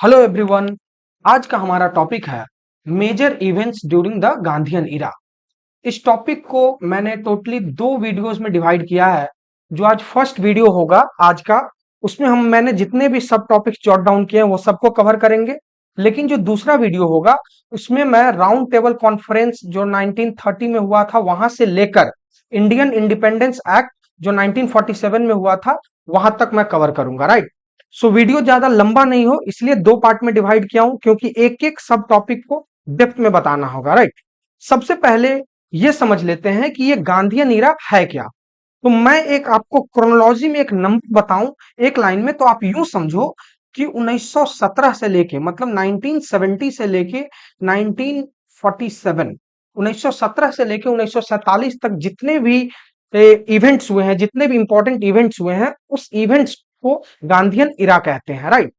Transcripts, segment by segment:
Hello everyone. आज का हमारा टॉपिक है major events during the Gandhian era. इस टॉपिक को मैंने टोटली दो वीडियोस में डिवाइड किया है। जो आज फर्स्ट वीडियो होगा आज का, उसमें मैंने जितने भी सब टॉपिक्स जॉट डाउन किए हैं वो सबको कवर करेंगे। लेकिन जो दूसरा वीडियो होगा उसमें मैं राउंड टेबल कॉन्फ्रेंस जो 1930 में हुआ था वहां से लेकर इंडियन इंडिपेंडेंस एक्ट जो 1947 में हुआ था वहां तक मैं कवर करूंगा। राइट। सो वीडियो ज्यादा लंबा नहीं हो इसलिए दो पार्ट में डिवाइड किया हूं, क्योंकि एक एक सब टॉपिक को डेप्थ में बताना होगा। राइट। सबसे पहले ये समझ लेते हैं कि ये गांधीयन इरा है क्या। तो मैं एक आपको क्रोनोलॉजी में एक नंबर बताऊं एक लाइन में, तो आप यूं समझो कि 1917 से लेके मतलब 1970 से लेके 1947, 1917 से लेके 1947 तक जितने भी इवेंट्स हुए हैं, जितने भी इंपॉर्टेंट इवेंट्स हुए हैं, उस इवेंट्स को गांधीयन इरा कहते हैं। राइट।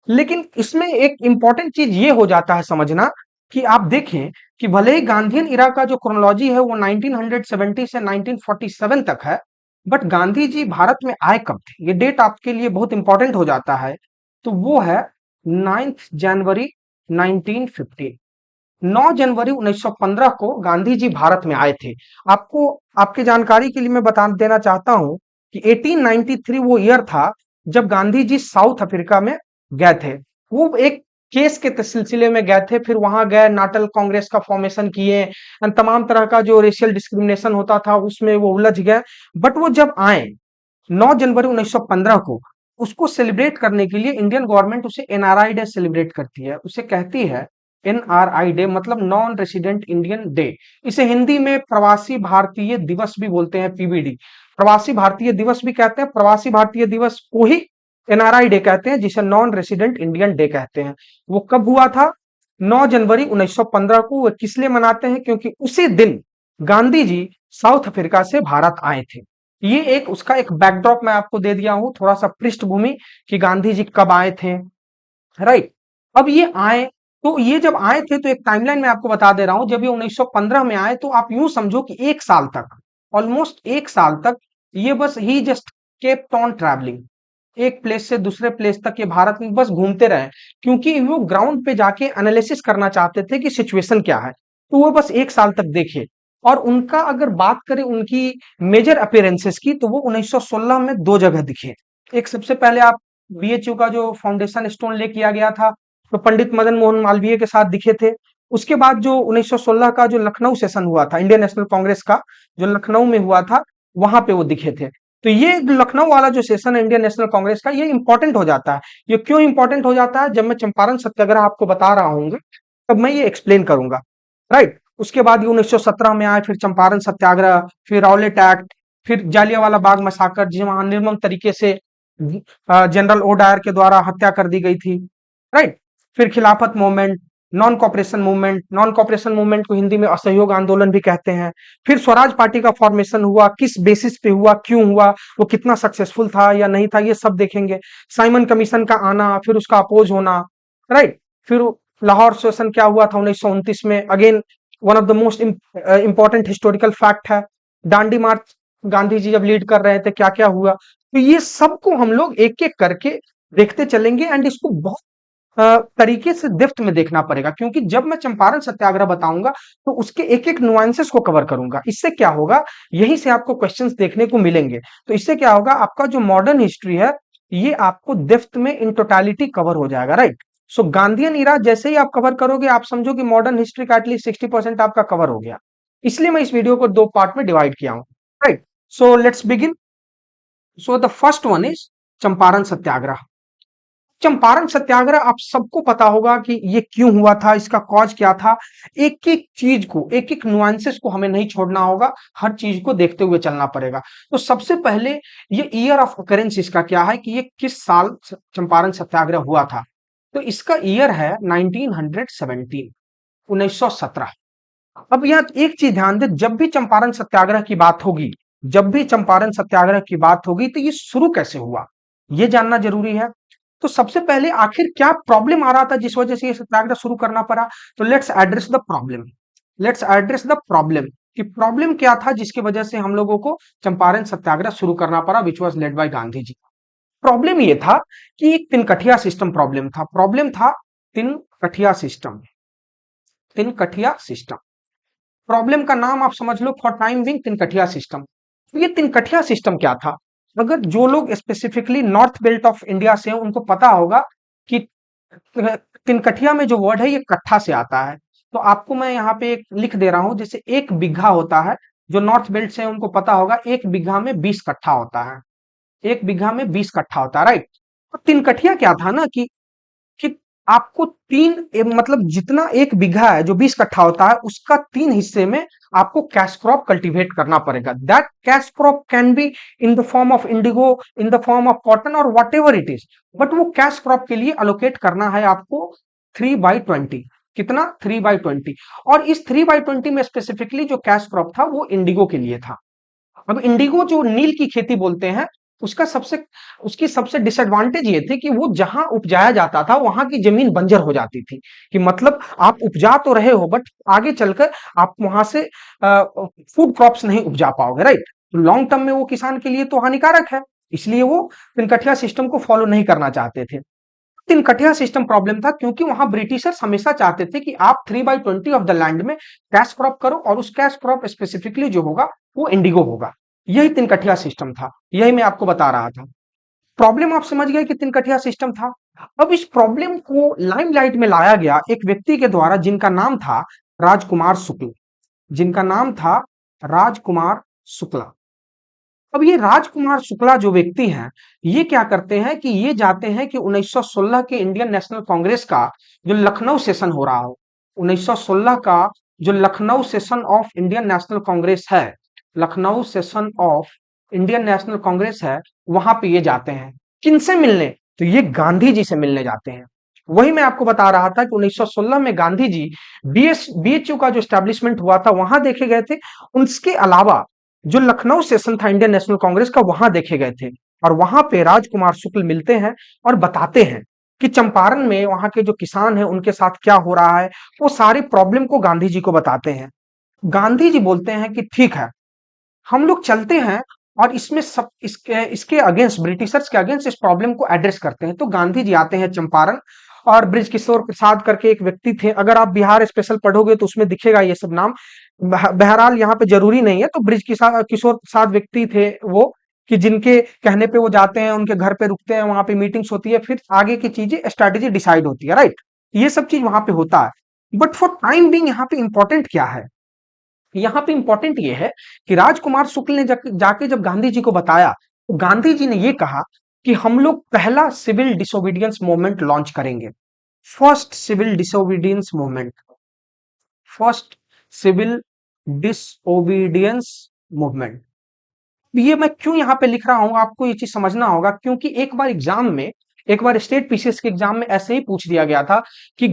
लेकिन इसमें एक इंपॉर्टेंट चीज ये हो जाता है समझना कि आप देखें कि भले ही गांधीयन इरा का जो क्रोनोलॉजी है वो 1970 से 1947 तक है, बट गांधी जी भारत में आए कब थे, ये डेट आपके लिए बहुत इंपॉर्टेंट हो जाता है। तो वो है 9 जनवरी 1915। 9 जनवरी 1915 को गांधी जी भारत में आए थे। आपको आपके जानकारी के लिए मैं बता देना चाहता हूं कि 1893 वो ईयर था जब गांधी जी साउथ अफ्रीका में गए थे। वो एक केस के सिलसिले में गए थे, फिर वहां गए, नाटल कांग्रेस का फॉर्मेशन किए एंड तमाम तरह का जो रेशियल डिस्क्रिमिनेशन होता था उसमें वो उलझ गए। बट वो जब आए 9 जनवरी 1915 को, उसको सेलिब्रेट करने के लिए इंडियन गवर्नमेंट उसे एनआरआई डे सेलिब्रेट करती है। उसे कहती है एनआरआई डे, मतलब नॉन रेसिडेंट इंडियन डे। इसे हिंदी में प्रवासी भारतीय दिवस भी बोलते हैं, पीवीडी। प्रवासी भारतीय दिवस भी कहते हैं, प्रवासी भारतीय दिवस को ही एनआरआई डे कहते हैं, जिसे नॉन रेसिडेंट इंडियन डे कहते हैं। वो कब हुआ था? 9 जनवरी 1915 को। वो किस लिए मनाते हैं? क्योंकि उसी दिन गांधी जी साउथ अफ्रीका से भारत आए थे। ये एक उसका एक बैकड्रॉप मैं आपको दे दिया हूं, थोड़ा सा पृष्ठभूमि कि गांधी जी कब आए थे। राइट। अब ये आए, तो ये जब आए थे तो एक टाइमलाइन मैं आपको बता दे रहा हूं। जब ये 1915 में आए तो आप यूं समझो कि एक साल तक, ऑलमोस्ट एक साल तक, ये बस ही जस्ट केप्ट ऑन ट्रैवलिंग। एक प्लेस से दूसरे प्लेस तक ये भारत में बस घूमते रहे, क्योंकि वो ग्राउंड पे जाके एनालिसिस करना चाहते थे कि सिचुएशन क्या है। तो वो बस एक साल तक देखे। और उनका अगर बात करें उनकी मेजर अपीयरेंसेस की, तो वो 1916 में दो जगह दिखे। एक सबसे पहले आप बीएचयू का जो फाउंडेशन स्टोन ले किया गया था, तो पंडित मदन मोहन मालवीय के साथ दिखे थे। उसके बाद जो 1916 का जो लखनऊ सेशन हुआ था इंडियन नेशनल कांग्रेस का, जो लखनऊ में हुआ था, वहां पे वो दिखे थे। तो ये लखनऊ वाला जो सेशन है इंडियन नेशनल कांग्रेस का, ये इंपॉर्टेंट हो जाता है। ये क्यों इंपॉर्टेंट हो जाता है? जब मैं चंपारण सत्याग्रह आपको बता रहा हूँ तब मैं ये एक्सप्लेन करूंगा। राइट। उसके बाद ये 1917 में आए, फिर चंपारण सत्याग्रह, फिर राउलेट एक्ट, फिर जालियांवाला बाग मसाकर जहां निर्मम तरीके से जनरल ओ डायर के द्वारा हत्या कर दी गई थी। राइट। फिर खिलाफत movement, non cooperation movement, non cooperation movement को हिंदी में असहयोग आंदोलन भी कहते हैं। फिर स्वराज पार्टी का फॉर्मेशन हुआ, किस बेसिस पे हुआ, क्यों हुआ, वो कितना सक्सेसफुल था या नहीं था, ये सब देखेंगे। साइमन कमीशन का आना, फिर उसका अपोज होना। राइट। फिर लाहौर सेशन क्या हुआ था 1929 में, again one of the most important historical fact है। दांडी मार्च गांधी जी जब लीड कर रहे थे, क्या क्या हुआ। तो ये सबको हम लोग एक एक करके देखते चलेंगे एंड इसको बहुत तरीके से डेप्थ में देखना पड़ेगा, क्योंकि जब मैं चंपारण सत्याग्रह बताऊंगा तो उसके एक एक नुआंसेस को कवर करूंगा। इससे क्या होगा, यहीं से आपको क्वेश्चंस देखने को मिलेंगे। तो इससे क्या होगा, आपका जो मॉडर्न हिस्ट्री है ये आपको डेप्थ में इन टोटालिटी कवर हो जाएगा। राइट। सो गांधीयन इरा जैसे ही आप कवर करोगे, आप समझो कि मॉडर्न हिस्ट्री का एटलीस्ट 60% आपका कवर हो गया। इसलिए मैं इस वीडियो को दो पार्ट में डिवाइड किया हूं। Right. So let's begin. So the first one is Champaran Satyagraha. Champaran Satyagraha आप सबको पता होगा कि ये क्यों हुआ था, इसका कॉज क्या था। एक एक चीज को, एक एक नुआंसेस को हमें नहीं छोड़ना होगा, हर चीज को देखते हुए चलना पड़ेगा। तो सबसे पहले ये ईयर ऑफ अकरेंस इसका क्या है कि ये किस साल चंपारण सत्याग्रह हुआ था। तो इसका ईयर है 1917, 1917। अब यहाँ एक चीज ध्यान दे, जब भी चंपारण सत्याग्रह की बात होगी, जब भी चंपारण सत्याग्रह की बात होगी, तो ये शुरू कैसे हुआ ये जानना जरूरी है। तो सबसे पहले आखिर क्या प्रॉब्लम आ रहा था जिस वजह से ये सत्याग्रह शुरू करना पड़ा। तो let's address the problem. Let's address the problem कि प्रॉब्लम क्या था जिसकी वजह से हम लोगों को चंपारण सत्याग्रह शुरू करना पड़ा, which was led by Gandhi ji. Problem ये था कि एक तिनकठिया सिस्टम प्रॉब्लम था Tinkathia system Tinkathia system. Problem का नाम आप समझ लो for time being Tinkathia system. तो ये तिनकठिया सिस्टम क्या था? अगर जो लोग specifically north belt of India से हैं उनको पता होगा कि तिनकठिया में जो वर्ड है ये कट्ठा से आता है। तो आपको मैं यहाँ पे एक लिख दे रहा हूं, जैसे एक बिघा होता है, जो नॉर्थ बेल्ट से हैं उनको पता होगा एक बिघा में 20 कट्ठा होता है। एक बिघा में 20 कट्ठा होता है, राइट? तो तिनकठिया क्या था ना कि आपको मतलब जितना एक बिघा है जो 20 कट्ठा होता है उसका 3 हिस्से में आपको कैश क्रॉप कल्टीवेट करना पड़ेगा। That cash crop can be in the form of indigo, in the form of cotton और whatever it is, but वो कैश क्रॉप के लिए अलोकेट करना है आपको 3/20। कितना? 3/20। और इस 3/20 में स्पेसिफिकली जो कैश क्रॉप था वो इंडिगो के लिए था। अब इंडिगो जो नील की खेती बोलते हैं, उसका सबसे उसकी सबसे डिसएडवांटेज ये थी कि वो जहां उपजाया जाता था वहां की जमीन बंजर हो जाती थी। कि मतलब आप उपजा तो रहे हो बट आगे चलकर आप वहां से फूड क्रॉप्स नहीं उपजा पाओगे, राइट? तो लॉन्ग टर्म में वो किसान के लिए तो हानिकारक है, इसलिए वो तिनकठिया सिस्टम को फॉलो नहीं करना चाहते थे। तिनकठिया सिस्टम प्रॉब्लम था क्योंकि वहां ब्रिटिशर्स हमेशा चाहते थे कि आप 3/20 ऑफ द लैंड में कैश क्रॉप करो और उस कैश क्रॉप स्पेसिफिकली जो होगा वो इंडिगो होगा। यही तिनकठिया सिस्टम था, यही मैं आपको बता रहा था। प्रॉब्लम आप समझ गए कि तिनकठिया सिस्टम था। अब इस प्रॉब्लम को लाइमलाइट में लाया गया एक व्यक्ति के द्वारा जिनका नाम था राजकुमार शुक्ल। जिनका नाम था राजकुमार शुक्ला। अब ये राजकुमार शुक्ला जो व्यक्ति हैं, ये क्या करते हैं कि ये जाते हैं कि 1916 के इंडियन नेशनल कांग्रेस का जो लखनऊ सेशन हो रहा हो, 1916 का जो Lucknow session of Indian national Congress है, Lucknow session of Indian national Congress है, वहां पे ये जाते हैं। किनसे मिलने? तो ये गांधी जी से मिलने जाते हैं। वही मैं आपको बता रहा था कि 1916 में गांधी जी बीएचयू का जो स्टैब्लिशमेंट हुआ था वहां देखे गए थे। उसके अलावा जो लखनऊ सेशन था इंडियन नेशनल कांग्रेस का वहां देखे गए थे। और वहां पे राजकुमार शुक्ल मिलते हैं और बताते हैं कि चंपारण में वहां के जो किसान हैं उनके साथ क्या हो रहा है। वो सारी प्रॉब्लम को गांधी जी को बताते हैं। गांधी जी बोलते हैं कि ठीक है, हम लोग चलते हैं और इसमें सब इसके इसके अगेंस्ट, ब्रिटिशर्स के अगेंस्ट इस प्रॉब्लम को एड्रेस करते हैं। तो गांधी जी आते हैं चंपारण। और ब्रिज किशोर प्रसाद करके एक व्यक्ति थे, अगर आप बिहार स्पेशल पढ़ोगे तो उसमें दिखेगा ये सब नाम। बहरहाल यहाँ पे जरूरी नहीं है। तो ब्रिज किशोर प्रसाद व्यक्ति थे वो, कि जिनके कहने पे वो जाते हैं, उनके घर पे रुकते हैं, वहां पे मीटिंग्स होती है, फिर आगे की चीजें स्ट्रैटेजी डिसाइड होती है, राइट? ये सब चीज वहां पे होता है। बट फॉर टाइम बिंग यहाँ पे इंपॉर्टेंट क्या है? यहाँ पे इंपॉर्टेंट ये है कि राजकुमार शुक्ल ने जाके जब गांधी जी को बताया, तो गांधी जी ने ये कहा कि हम लोग पहला सिविल डिसोबीडियंस मूवमेंट लॉन्च करेंगे। First civil disobedience movement, first civil disobedience movement. ये मैं क्यों यहाँ पे लिख रहा हूं, आपको ये चीज समझना होगा, क्योंकि एक बार स्टेट पीसीएस के एग्जाम में ऐसे ही पूछ दिया गया था कि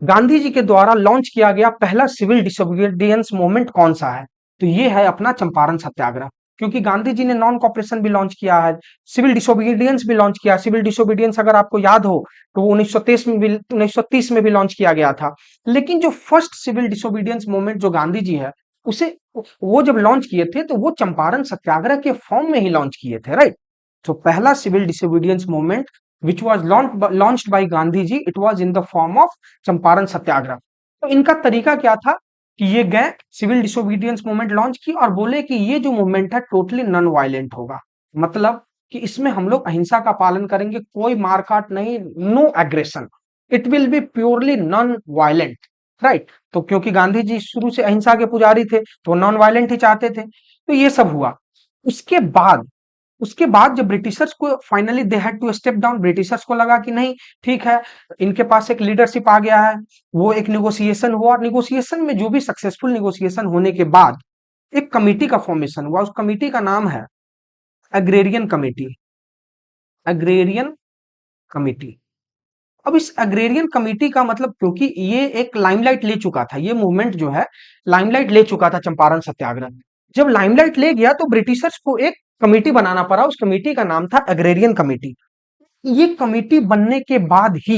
गांधी जी के द्वारा लॉन्च किया गया पहला सिविल डिसोबीडियंस मूवमेंट कौन सा है? तो ये है अपना चंपारण सत्याग्रह। क्योंकि गांधी जी ने नॉन कॉपरेशन भी लॉन्च किया है, सिविल डिसोबीडियंस भी लॉन्च किया। सिविल डिसोबीडियंस अगर आपको याद हो तो वो 1930 में भी लॉन्च किया गया था। लेकिन जो फर्स्ट सिविल डिसोबीडियंस मूवमेंट जो गांधी जी है, उसे वो जब लॉन्च किए थे तो वो चंपारण सत्याग्रह के फॉर्म में ही लॉन्च किए थे, राइट? तो पहला civil disobedience movement which was launched by Gandhi ji, it was in the form of Champaran Satyagraha. तो इनका तरीका क्या था कि ये गए, सिविल डिसोबीडियंस मूवमेंट लॉन्च की और बोले कि ये जो मूवमेंट है टोटली नॉन वायलेंट होगा। मतलब कि इसमें हम लोग अहिंसा का पालन करेंगे, कोई मारकाट नहीं, no aggression, it will be purely non violent, right? तो क्योंकि गांधी जी शुरू से अहिंसा के पुजारी थे तो नॉन वायलेंट ही चाहते थे। तो ये सब हुआ। उसके बाद उसके बाद जब ब्रिटिशर्स को finally they had to step down, Britishers को लगा कि नहीं ठीक है, इनके पास एक लीडरशिप आ गया है। वो एक निगोसिएशन हुआ और निगोसिएशन में जो भी सक्सेसफुल निगोसिएशन होने के बाद एक कमिटी का फॉर्मेशन हुआ। उस कमिटी का नाम है एग्रेरियन कमेटी। Agrarian committee. अब इस एग्रेरियन कमेटी का मतलब, क्योंकि ये एक लाइमलाइट ले चुका था, ये मूवमेंट जो है लाइमलाइट ले चुका था चंपारण सत्याग्रह। जब लाइमलाइट ले गया तो ब्रिटिशर्स को एक कमेटी बनाना पड़ा। उस कमेटी का नाम था एग्रेरियन कमेटी। ये कमेटी बनने के बाद ही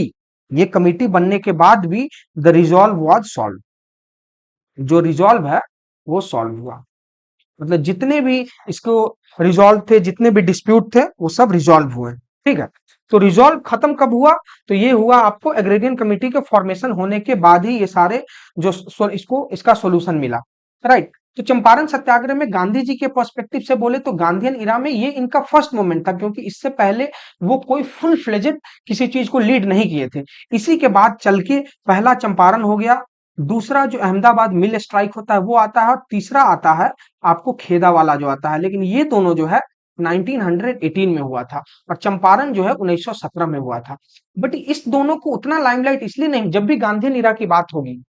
ये कमेटी बनने के बाद भी द रिजॉल्व वाज सॉल्व, जो रिजॉल्व है वो सॉल्व हुआ। मतलब जितने भी इसको रिजॉल्व थे, जितने भी डिस्प्यूट थे, वो सब रिजॉल्व हुए। ठीक है, तो रिजॉल्व खत्म कब हुआ? तो ये हुआ आपको एग्रेरियन कमेटी के फॉर्मेशन होने के बाद ही ये सारे जो इसको इसका सोल्यूशन मिला, राइट। तो चंपारण सत्याग्रह में गांधी जी के पर्सपेक्टिव से बोले तो गांधीयन इरा में ये इनका फर्स्ट मूवमेंट था, क्योंकि इससे पहले वो कोई फुल फ्लेजेड किसी चीज को लीड नहीं किए थे। इसी के बाद चल के पहला चंपारण हो गया, दूसरा जो अहमदाबाद मिल स्ट्राइक होता है वो आता है, और तीसरा आता है आपको खेदा वाला जो आता है। लेकिन ये दोनों जो है 1918 में हुआ था, और चंपारण जो है 1917 में हुआ था। बट इस दोनों को उतना लाइमलाइट इसलिए नहीं, जब भी गांधी नीरा की बात होगी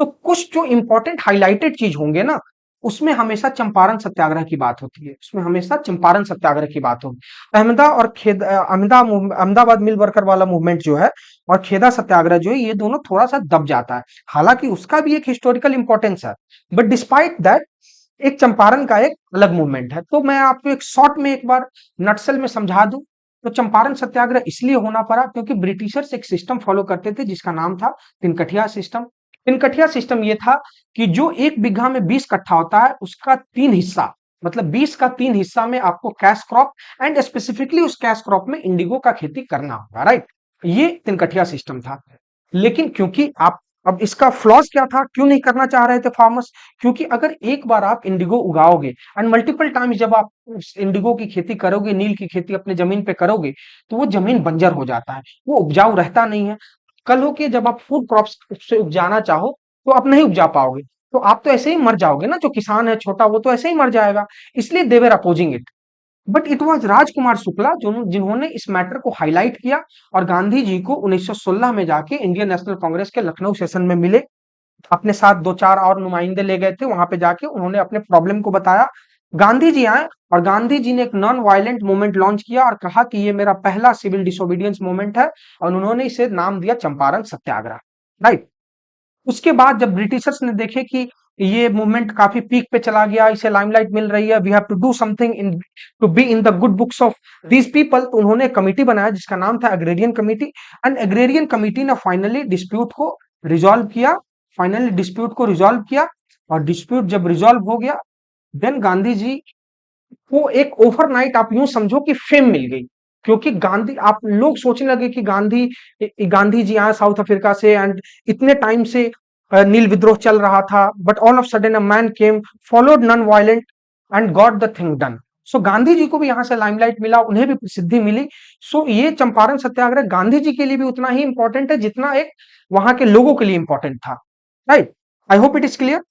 तो कुछ जो इंपॉर्टेंट हाईलाइटेड चीज होंगे ना, उसमें हमेशा चंपारण सत्याग्रह की बात होती है, उसमें हमेशा चंपारण सत्याग्रह की बात होगी। अहमदाबाद मिल वर्कर वाला मूवमेंट जो है और खेदा सत्याग्रह जो है, ये दोनों थोड़ा सा दब जाता है, हालांकि उसका भी एक हिस्टोरिकल इंपॉर्टेंस है, बट डिस्पाइट दैट एक चंपारण का एक अलग मूवमेंट है। तो मैं आपको एक शॉर्ट में एक बार नटसेल में समझा दूं, तो चंपारण सत्याग्रह इसलिए होना पड़ा क्योंकि ब्रिटिशर्स एक सिस्टम फॉलो करते थे जिसका नाम था तिनकठिया सिस्टम। तिनकठिया सिस्टम ये था कि जो एक बीघा में 20 कट्ठा होता है, उसका 3 हिस्सा, मतलब 20 का 3 हिस्सा में आपको कैश क्रॉप, एंड स्पेसिफिकली उस कैश क्रॉप में इंडिगो का खेती करना होगा, राइट। ये तिनकठिया सिस्टम था। लेकिन क्योंकि आप, अब इसका फ्लॉज क्या था, क्यों नहीं करना चाह रहे थे फार्मर्स? क्योंकि अगर एक बार आप इंडिगो उगाओगे एंड मल्टीपल टाइम्स जब आप उस इंडिगो की खेती करोगे, नील की खेती अपने जमीन पे करोगे, तो वो जमीन बंजर हो जाता है, वो उपजाऊ रहता नहीं है। कल हो के जब आप फूड क्रॉप्स से उपजाना चाहो तो आप नहीं उपजा पाओगे, तो आप तो ऐसे ही मर जाओगे ना, जो किसान है छोटा वो तो ऐसे ही मर जाएगा। इसलिए they were opposing it. But it was Rajkumar Shukla जो जिन्होंने इस मैटर को हाईलाइट किया, और गांधी जी को 1916 में जाके इंडियन नेशनल कांग्रेस के लखनऊ सेशन में मिले, अपने साथ दो चार और नुमाइंदे ले गए थे, वहां पे जाके उन्होंने अपने प्रॉब्लम को बताया। गांधी जी आए और गांधी जी ने एक नॉन वायलेंट मूवमेंट लॉन्च किया और कहा कि ये मेरा पहला सिविल डिसोबीडियंस मूवमेंट है, और उन्होंने इसे नाम दिया चंपारण सत्याग्रह, राइट। उसके बाद जब ब्रिटिशर्स ने देखे कि ये मूवमेंट काफी पीक पे चला गया, इसे लाइमलाइट मिल रही है, we have to do something in to be in the good books of these people, तो उन्होंने कमिटी बनाया जिसका नाम था agrarian committee. And agrarian committee ने फाइनली डिस्प्यूट को रिजॉल्व किया, फाइनली डिस्प्यूट को रिजॉल्व किया, और डिस्प्यूट जब रिजॉल्व हो गया, देन गांधी जी को एक ओवरनाइट आप यूं समझो कि फेम मिल गई। क्योंकि गांधी, आप लोग सोचने लगे कि गांधी जी आए साउथ अफ्रीका से, एंड इतने टाइम से नील विद्रोह चल रहा था, but all of sudden a man came, followed non violent and got the thing done. So Gandhi ji को भी यहाँ से लाइमलाइट मिला, उन्हें भी प्रसिद्धि मिली। सो ये चंपारण सत्याग्रह गांधी जी के लिए भी उतना ही इंपॉर्टेंट है जितना एक वहां के लोगों के लिए इंपॉर्टेंट था, right. I hope it is clear.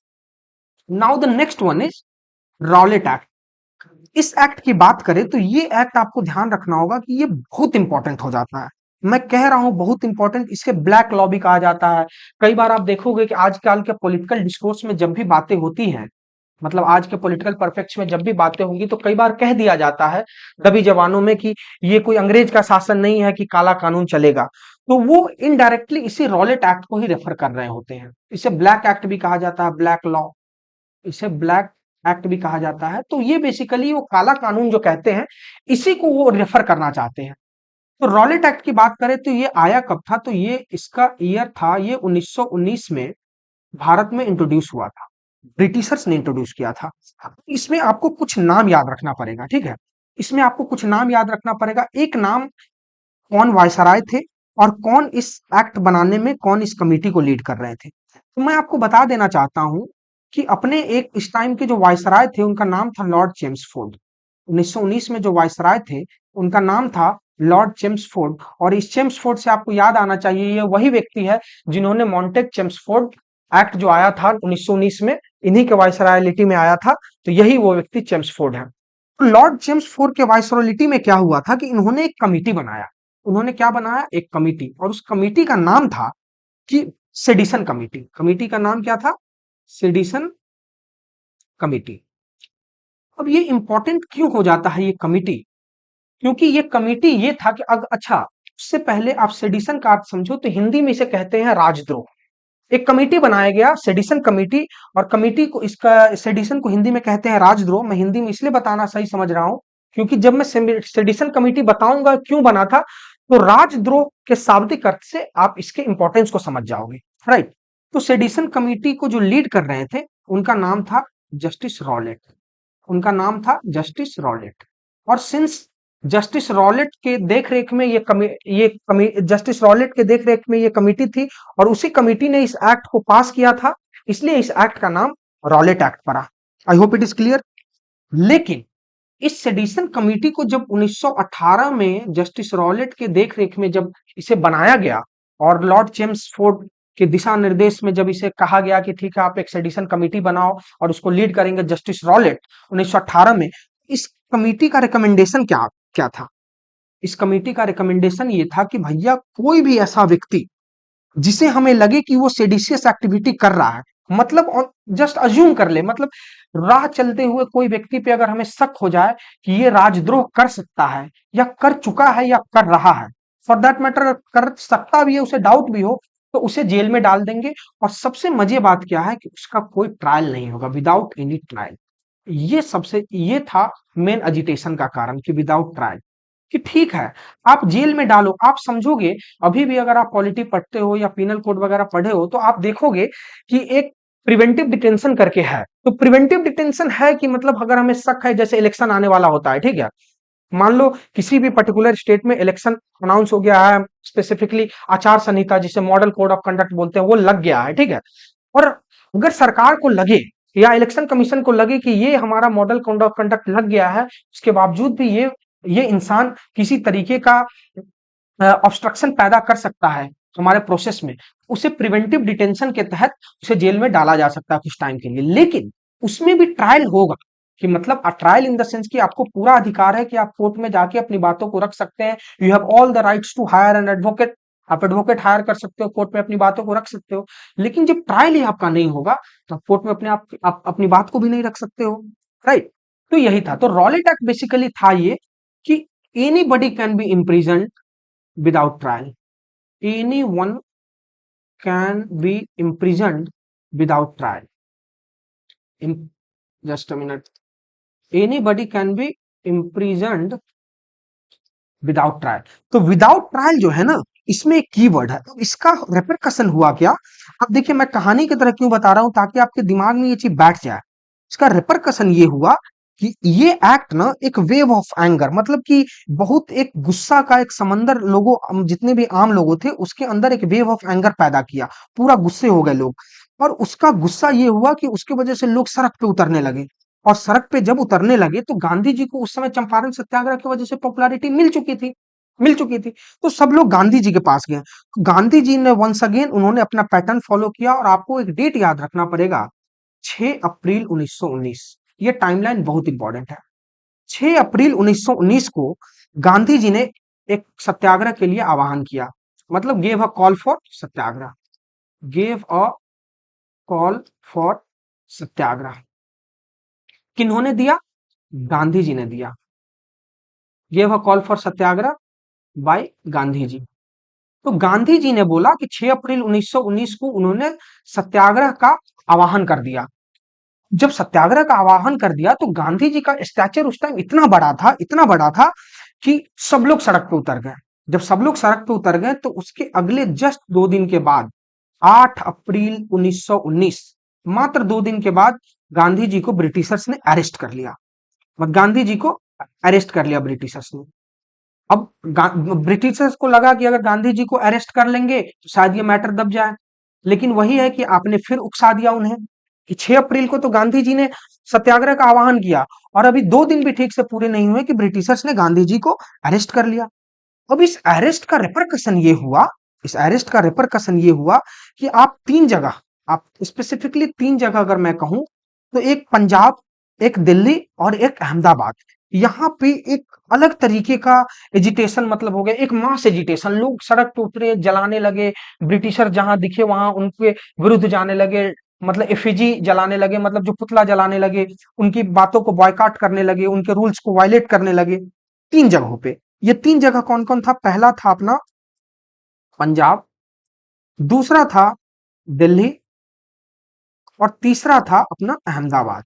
Now the next one is Rowlatt act. इस एक्ट की बात करें तो ये एक्ट आपको ध्यान रखना होगा कि ये बहुत इंपॉर्टेंट हो जाता है। मैं कह रहा हूं बहुत इंपॉर्टेंट, इसके ब्लैक लॉ भी कहा जाता है। कई बार आप देखोगे कि आजकल के पॉलिटिकल डिस्कोर्स में जब भी बातें होती हैं, मतलब आज के पॉलिटिकल परफेक्ट्स में जब भी बातें होंगी, तो कई बार कह दिया जाता है दबी जवानों में कि ये कोई अंग्रेज का शासन नहीं है कि काला कानून चलेगा। तो वो इनडायरेक्टली इसी रॉलेट एक्ट को ही रेफर कर रहे होते हैं। इसे ब्लैक एक्ट भी कहा जाता है, ब्लैक लॉ, इसे ब्लैक एक्ट भी कहा जाता है। तो ये बेसिकली वो काला कानून जो कहते हैं, इसी को वो रेफर करना चाहते हैं। तो रॉलेट एक्ट की बात करें तो ये आया कब था, तो ये इसका ईयर था, ये 1919 में भारत में इंट्रोड्यूस हुआ था, ब्रिटिशर्स ने इंट्रोड्यूस किया था। इसमें आपको कुछ नाम याद रखना पड़ेगा, ठीक है। इसमें आपको कुछ नाम याद रखना पड़ेगा। एक नाम, कौन वायसराय थे और कौन इस एक्ट बनाने में, कौन इस कमेटी को लीड कर रहे थे। तो मैं आपको बता देना चाहता हूं कि अपने एक इस टाइम के जो वायसराय थे उनका नाम था लॉर्ड चेम्सफोर्ड। 1919 में जो वायसराय थे उनका नाम था लॉर्ड चेम्सफोर्ड, और इस चेम्सफोर्ड से आपको याद आना चाहिए ये वही व्यक्ति है जिन्होंने मॉन्टेग चेम्सफोर्ड एक्ट जो आया था 1919 में, इन्हीं के वायसरायलिटी में आया था। तो यही वो व्यक्ति चेम्सफोर्ड है। तो लॉर्ड चेम्सफोर्ड के वायसरायलिटी में क्या हुआ था कि इन्होंने एक कमिटी बनाया। उन्होंने क्या बनाया? एक कमिटी, और उस कमिटी का नाम था कि सेडिशन कमिटी। कमिटी का नाम क्या था? Sedition committee. अब ये इंपॉर्टेंट क्यों हो जाता है ये कमिटी? क्योंकि ये कमिटी ये था कि अच्छा, उससे पहले आप सेडिशन का अर्थ समझो तो हिंदी में इसे कहते हैं राजद्रोह। एक कमेटी बनाया गया सेडिशन कमेटी, और कमेटी को, इसका सेडिशन को हिंदी में कहते हैं राजद्रोह। मैं हिंदी में इसलिए बताना सही समझ रहा हूं क्योंकि जब मैं सेडिशन कमेटी बताऊंगा क्यों बना था, तो राजद्रोह के शाब्दिक अर्थ से आप इसके इंपॉर्टेंस को समझ जाओगे, राइट। तो सेडिशन कमेटी को जो लीड कर रहे थे उनका नाम था जस्टिस रॉलेट। उनका नाम था जस्टिस रॉलेट। और सिंस जस्टिस रॉलेट के देखरेख में जस्टिस रॉलेट के देखरेख में ये कमेटी थी, और उसी कमेटी ने इस एक्ट को पास किया था, इसलिए इस एक्ट का नाम रॉलेट एक्ट पड़ा। आई होप इट इज क्लियर। लेकिन इस सेडिशन कमेटी को जब 1918 में जस्टिस रॉलेट के देखरेख में जब इसे बनाया गया, और लॉर्ड चेम्सफोर्ड के दिशा निर्देश में जब इसे कहा गया कि ठीक है आप एक सेडिशन कमेटी बनाओ और उसको लीड करेंगे जस्टिस रॉलेट 1918 में, इस कमेटी का रिकमेंडेशन क्या क्या था? इस कमेटी का रिकमेंडेशन ये था कि भैया कोई भी ऐसा व्यक्ति जिसे हमें लगे कि वो सेडिशियस एक्टिविटी कर रहा है, मतलब जस्ट अज्यूम कर ले, मतलब राह चलते हुए कोई व्यक्ति पे अगर हमें शक हो जाए कि ये राजद्रोह कर सकता है या कर चुका है या कर रहा है, फॉर दैट मैटर कर सकता भी है, उसे डाउट भी हो, तो उसे जेल में डाल देंगे। और सबसे मजे बात क्या है कि उसका कोई ट्रायल नहीं होगा, विदाउट एनी ट्रायल। ये था मेन एजिटेशन का कारण कि विदाउट ट्रायल, कि ठीक है आप जेल में डालो। आप समझोगे, अभी भी अगर आप पॉलिटी पढ़ते हो या पीनल कोड वगैरह पढ़े हो तो आप देखोगे कि एक प्रिवेंटिव डिटेंशन करके है। तो प्रिवेंटिव डिटेंशन है कि मतलब अगर हमें शक है, जैसे इलेक्शन आने वाला होता है, ठीक है, मान लो किसी भी पर्टिकुलर स्टेट में इलेक्शन अनाउंस हो गया है, स्पेसिफिकली आचार संहिता जिसे मॉडल कोड ऑफ कंडक्ट बोलते हैं वो लग गया है, ठीक है, और अगर सरकार को लगे या इलेक्शन कमीशन को लगे कि ये हमारा मॉडल कोड ऑफ कंडक्ट लग गया है, उसके बावजूद भी ये इंसान किसी तरीके का ऑब्स्ट्रक्शन पैदा कर सकता है हमारे प्रोसेस में, उसे प्रिवेंटिव डिटेंशन के तहत उसे जेल में डाला जा सकता है कुछ टाइम के लिए। लेकिन उसमें भी ट्रायल होगा, कि मतलब ट्रायल इन द सेंस कि आपको पूरा अधिकार है कि आप कोर्ट में जाके अपनी बातों को रख सकते हैं। You have all the rights to hire an advocate, आप एडवोकेट हायर कर सकते हो, कोर्ट में अपनी बातों को रख सकते हो। लेकिन जब ट्रायल ही आपका नहीं होगा तो आप कोर्ट में आप अपनी बात को भी नहीं रख सकते हो, राइट। तो यही था। तो रॉलेट एक्ट बेसिकली था ये कि anybody can be imprison without trial. Anyone can be imprisoned without trial. Just a minute. Anybody can be imprisoned without trial. तो विदाउट ट्रायल जो है ना, इसमें एक कीवर्ड है। तो इसका रेपरकशन हुआ क्या? अब देखिए मैं कहानी की तरह क्यों बता रहा हूं, ताकि आपके दिमाग में ये चीज बैठ जाए। इसका रेपरकशन ये हुआ कि ये एक्ट ना एक वेव ऑफ एंगर, मतलब कि बहुत एक गुस्सा का एक समंदर लोगों, जितने भी आम लोगों थे उसके अंदर एक वेव ऑफ एंगर पैदा किया। पूरा गुस्से हो गए लोग, और उसका गुस्सा ये हुआ कि उसकी वजह से लोग सड़क पे उतरने लगे। और सड़क पे जब उतरने लगे तो गांधी जी को उस समय चंपारण सत्याग्रह की वजह से पॉपुलैरिटी मिल चुकी थी। तो सब लोग गांधी जी के पास गए। गांधी जी ने वंस अगेन उन्होंने अपना पैटर्न फॉलो किया, और आपको एक डेट याद रखना पड़ेगा, 6 अप्रैल 1919। ये टाइमलाइन बहुत इंपॉर्टेंट है। 6 अप्रैल 1919 को गांधी जी ने एक सत्याग्रह के लिए आह्वान किया, मतलब gave a call for satyagraha, gave a call for satyagraha. किन्होंने दिया? गांधी जी ने दिया। Gave a call for satyagraha by Gandhi ji. तो गांधी जी ने बोला कि 6 अप्रैल 1919 को उन्होंने सत्याग्रह का आह्वान कर दिया। जब सत्याग्रह का आह्वान कर दिया तो गांधी जी का स्टैचर उस टाइम इतना बड़ा था कि सब लोग सड़क पे उतर गए। जब सब लोग सड़क पे उतर गए तो उसके अगले जस्ट 2 दिन के बाद, 8 अप्रैल 1919, मात्र 2 दिन के बाद गांधी जी को ब्रिटिशर्स ने अरेस्ट कर लिया। गांधी जी को अरेस्ट कर लिया ब्रिटिशर्स ने। अब ब्रिटिशर्स को लगा कि अगर गांधी जी को अरेस्ट कर लेंगे तो शायद ये मैटर दब जाए। लेकिन वही है कि आपने फिर उकसा दिया उन्हें, कि 6 अप्रैल को तो गांधी जी ने सत्याग्रह का आह्वान किया, और अभी 2 दिन भी ठीक से पूरे नहीं हुए कि ब्रिटिशर्स ने गांधी जी को अरेस्ट कर लिया। अब इस अरेस्ट का रिपरकशन ये हुआ कि आप 3 जगह, आप स्पेसिफिकली 3 जगह अगर मैं कहूं, तो एक पंजाब, एक दिल्ली और एक अहमदाबाद, यहाँ पे एक अलग तरीके का एजिटेशन, मतलब हो गया एक मास एजिटेशन। लोग सड़क पे उतरे, जलाने लगे, ब्रिटिशर जहां दिखे वहां उनके विरुद्ध जाने लगे, मतलब एफिजी जलाने लगे, मतलब जो पुतला जलाने लगे, उनकी बातों को बॉयकॉट करने लगे, उनके रूल्स को वायलेट करने लगे 3 जगहों पे। ये 3 जगह कौन कौन था? पहला था अपना पंजाब, दूसरा था दिल्ली, और तीसरा था अपना अहमदाबाद।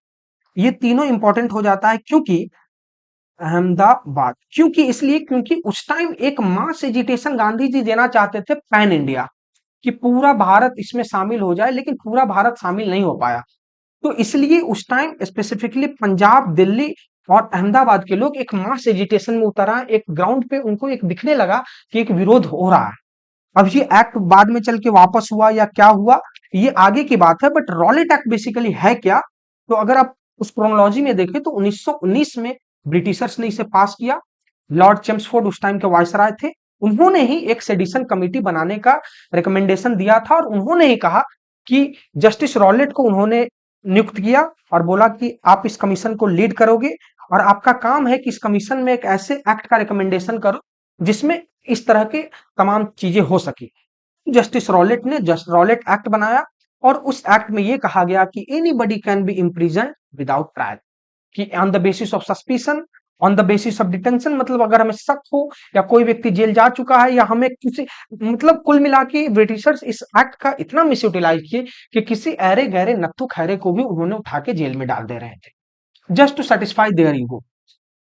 ये तीनों इंपॉर्टेंट हो जाता है क्योंकि अहमदाबाद, क्योंकि इसलिए क्योंकि उस टाइम एक मास एजिटेशन गांधी जी देना चाहते थे पैन इंडिया, कि पूरा भारत इसमें शामिल हो जाए, लेकिन पूरा भारत शामिल नहीं हो पाया। तो इसलिए उस टाइम स्पेसिफिकली पंजाब, दिल्ली और अहमदाबाद के लोग एक मास एजिटेशन में उतर आए। एक ग्राउंड पे उनको एक दिखने लगा कि एक विरोध हो रहा है। अब ये एक्ट बाद में चल के वापस हुआ या क्या हुआ, ये आगे की बात है। बट रॉलेट एक्ट बेसिकली है क्या? तो अगर आप उस क्रोनोलॉजी में देखें तो 1919 में ब्रिटिशर्स ने इसे पास किया। लॉर्ड चेम्सफोर्ड उस टाइम के वायसराय थे। उन्होंने ही एक सेडिशन कमेटी बनाने का रिकमेंडेशन दिया था और उन्होंने ही कहा कि जस्टिस रॉलेट को उन्होंने नियुक्त किया और बोला कि आप इस कमीशन को लीड करोगे और आपका काम है कि इस कमीशन में एक ऐसे एक्ट का रिकमेंडेशन करो जिसमें इस तरह के तमाम चीजें हो सके। जस्टिस रॉलेट ने जस्ट रॉलेट एक्ट बनाया और उस एक्ट में यह कहा गया कि anybody can be imprison without trial, कि on the basis of suspicion, on the basis of detention, मतलब अगर हमें शक हो या कोई व्यक्ति जेल जा चुका है या हमें किसी, मतलब कुल मिला के ब्रिटिशर्स इस एक्ट का इतना मिस यूटिलाइज किए कि किसी अरे गहरे नत्थु खैरे को भी उन्होंने उठा के जेल में डाल दे रहे थे, just to satisfy their ego.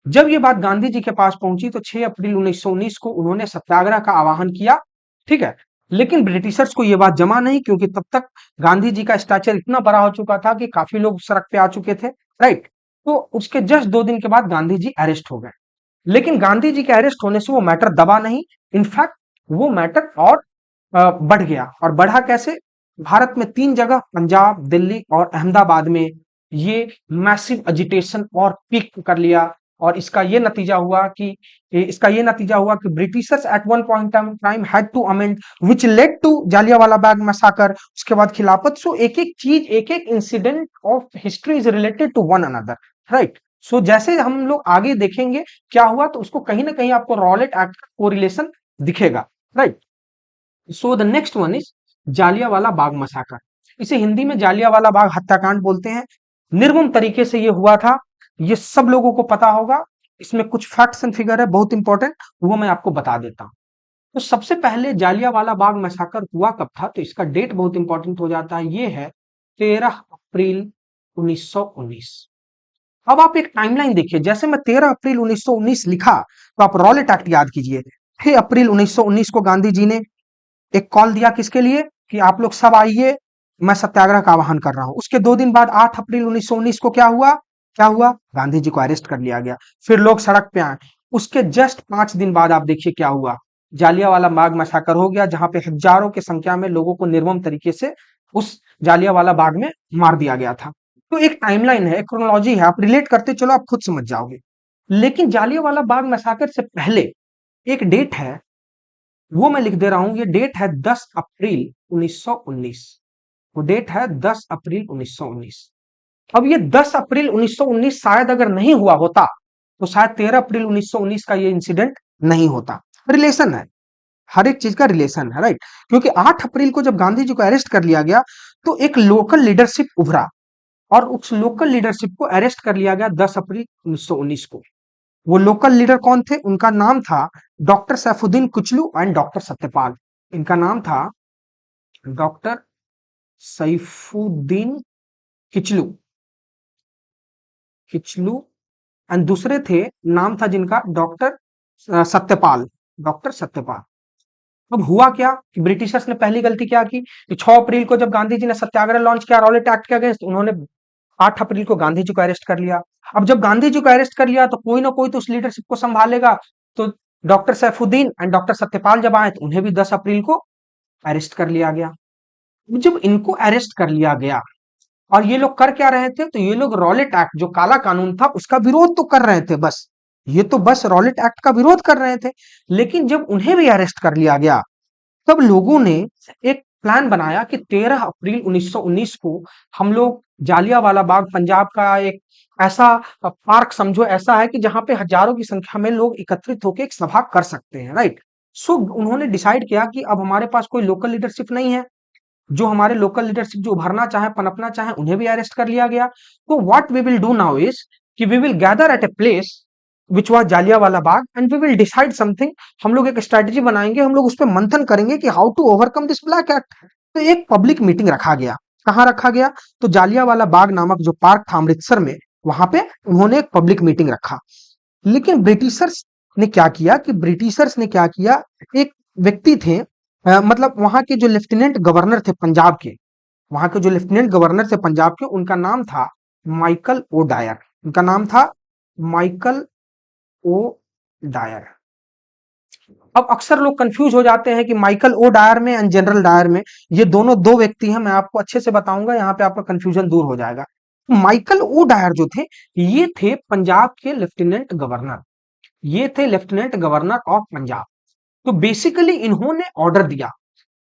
जब ये बात गांधी जी के पास पहुंची तो 6 अप्रैल 1919 को उन्होंने सत्याग्रह का आह्वान किया, ठीक है। लेकिन ब्रिटिशर्स को ये बात जमा नहीं, क्योंकि तब तक गांधी जी का स्टैचर इतना बड़ा हो चुका था कि काफी लोग सड़क पे आ चुके थे, राइट। तो उसके जस्ट 2 दिन के बाद गांधी जी अरेस्ट हो गए। लेकिन गांधी जी के अरेस्ट होने से वो मैटर दबा नहीं, इनफैक्ट वो मैटर और बढ़ गया। और बढ़ा कैसे? भारत में 3 जगह, पंजाब, दिल्ली और अहमदाबाद में ये मैसिव एजिटेशन और पीक कर लिया। और इसका ये नतीजा हुआ कि britishers at one point time had to amend which led to Jallianwala Bagh massacre. उसके बाद खिलाफत। सो एक एक चीज, एक एक incident of history is related to one another, right. So जैसे हम लोग आगे देखेंगे क्या हुआ, तो उसको कहीं ना कहीं आपको रॉलेट एक्ट का कोरिलेशन दिखेगा, right. So the next one is Jallianwala Bagh massacre. इसे हिंदी में जालियांवाला बाग हत्याकांड बोलते हैं। निर्मम तरीके से ये हुआ था, ये सब लोगों को पता होगा। इसमें कुछ फैक्ट्स एंड फिगर है बहुत इंपॉर्टेंट, वो मैं आपको बता देता हूं। तो सबसे पहले जालियांवाला बाग मैसाकर हुआ कब था, तो इसका डेट बहुत इंपॉर्टेंट हो जाता है। ये है 13 अप्रैल 1919। अब आप एक टाइमलाइन देखिए, जैसे मैं 13 अप्रैल 1919 लिखा तो आप रॉलेट एक्ट याद कीजिए। 6 अप्रैल 1919 को गांधी जी ने एक कॉल दिया, किसके लिए? कि आप लोग सब आइए, मैं सत्याग्रह का आह्वान कर रहा हूं। उसके 2 दिन बाद 8 अप्रैल 1919 को क्या हुआ? गांधी जी को अरेस्ट कर लिया गया। फिर लोग सड़क पे आए। उसके जस्ट 5 दिन बाद आप देखिए क्या हुआ, जालियांवाला बाग मैसाकर हो गया, जहां पे हजारों की संख्या में लोगों को निर्मम तरीके से उस जालियांवाला बाग में मार दिया गया था। तो एक टाइमलाइन है, एक क्रोनोलॉजी है, आप रिलेट करते चलो, आप खुद समझ जाओगे। लेकिन जालियांवाला बाग मैसाकर से पहले एक डेट है, वो मैं लिख दे रहा हूं। ये डेट है 10 अप्रैल 1919। वो डेट है 10 अप्रैल 1919। अब ये 10 अप्रैल 1919 शायद अगर नहीं हुआ होता तो शायद 13 अप्रैल 1919 का ये इंसिडेंट नहीं होता। रिलेशन है, हर एक चीज का रिलेशन है, राइट। क्योंकि 8 अप्रैल को जब गांधी जी को अरेस्ट कर लिया गया तो एक लोकल लीडरशिप उभरा और उस लोकल लीडरशिप को अरेस्ट कर लिया गया 10 अप्रैल 1919 को। वो लोकल लीडर कौन थे? उनका नाम था doctor Saifuddin Kuchlu and doctor Satyapal. इनका नाम था डॉक्टर सैफुद्दीन किचलू किचलू एंड दूसरे थे, नाम था जिनका डॉक्टर सत्यपाल, डॉक्टर सत्यपाल। अब हुआ क्या कि ब्रिटिशर्स ने पहली गलती क्या की कि 6 अप्रैल को जब गांधी जी ने सत्याग्रह लॉन्च किया रॉलेट एक्ट के अगेंस्ट, उन्होंने 8 अप्रैल को गांधी जी को अरेस्ट कर लिया। अब जब गांधी जी को अरेस्ट कर लिया तो कोई ना कोई तो उस लीडरशिप को संभालेगा। तो doctor Saifuddin and doctor Satyapal जब आए तो उन्हें भी 10 अप्रैल को अरेस्ट कर लिया गया। जब इनको अरेस्ट कर लिया गया और ये लोग कर क्या रहे थे, तो ये लोग रॉलेट एक्ट जो काला कानून था उसका विरोध तो कर रहे थे, बस ये तो बस रॉलेट एक्ट का विरोध कर रहे थे। लेकिन जब उन्हें भी अरेस्ट कर लिया गया तब लोगों ने एक प्लान बनाया कि 13 अप्रैल 1919 को हम लोग जालियांवाला बाग, पंजाब का एक ऐसा पार्क समझो, ऐसा है कि जहां पे हजारों की संख्या में लोग एकत्रित होकर एक सभा कर सकते हैं, राइट। सो उन्होंने डिसाइड किया कि अब हमारे पास कोई लोकल लीडरशिप नहीं है, जो हमारे लोकल लीडरशिप जो उभरना चाहे, पनपना चाहे, उन्हें भी अरेस्ट कर लिया गया। तो what we will do now is कि we will gather at a place which was Jallianwala Bagh and we will decide something. हम लोग एक स्ट्रेटेजी बनाएंगे, हम लोग उस पर मंथन करेंगे कि how to overcome this black act. तो एक पब्लिक मीटिंग रखा गया। कहाँ रखा गया? तो जालियांवाला बाग नामक जो पार्क था अमृतसर में, वहां पे उन्होंने एक पब्लिक मीटिंग रखा। लेकिन ब्रिटिशर्स ने क्या किया, एक व्यक्ति थे, मतलब वहां के जो लेफ्टिनेंट गवर्नर थे पंजाब के, वहां के जो लेफ्टिनेंट गवर्नर थे पंजाब के, उनका नाम था माइकल ओ डायर। उनका नाम था माइकल ओ डायर। अब अक्सर लोग कंफ्यूज हो जाते हैं कि माइकल ओ डायर में एंड जनरल डायर में, ये दोनों दो व्यक्ति हैं। मैं आपको अच्छे से बताऊंगा, यहाँ पे आपका कंफ्यूजन दूर हो जाएगा। माइकल ओ डायर जो थे, ये थे पंजाब के लेफ्टिनेंट गवर्नर। ये थे लेफ्टिनेंट गवर्नर ऑफ पंजाब। तो बेसिकली इन्होंने ऑर्डर दिया,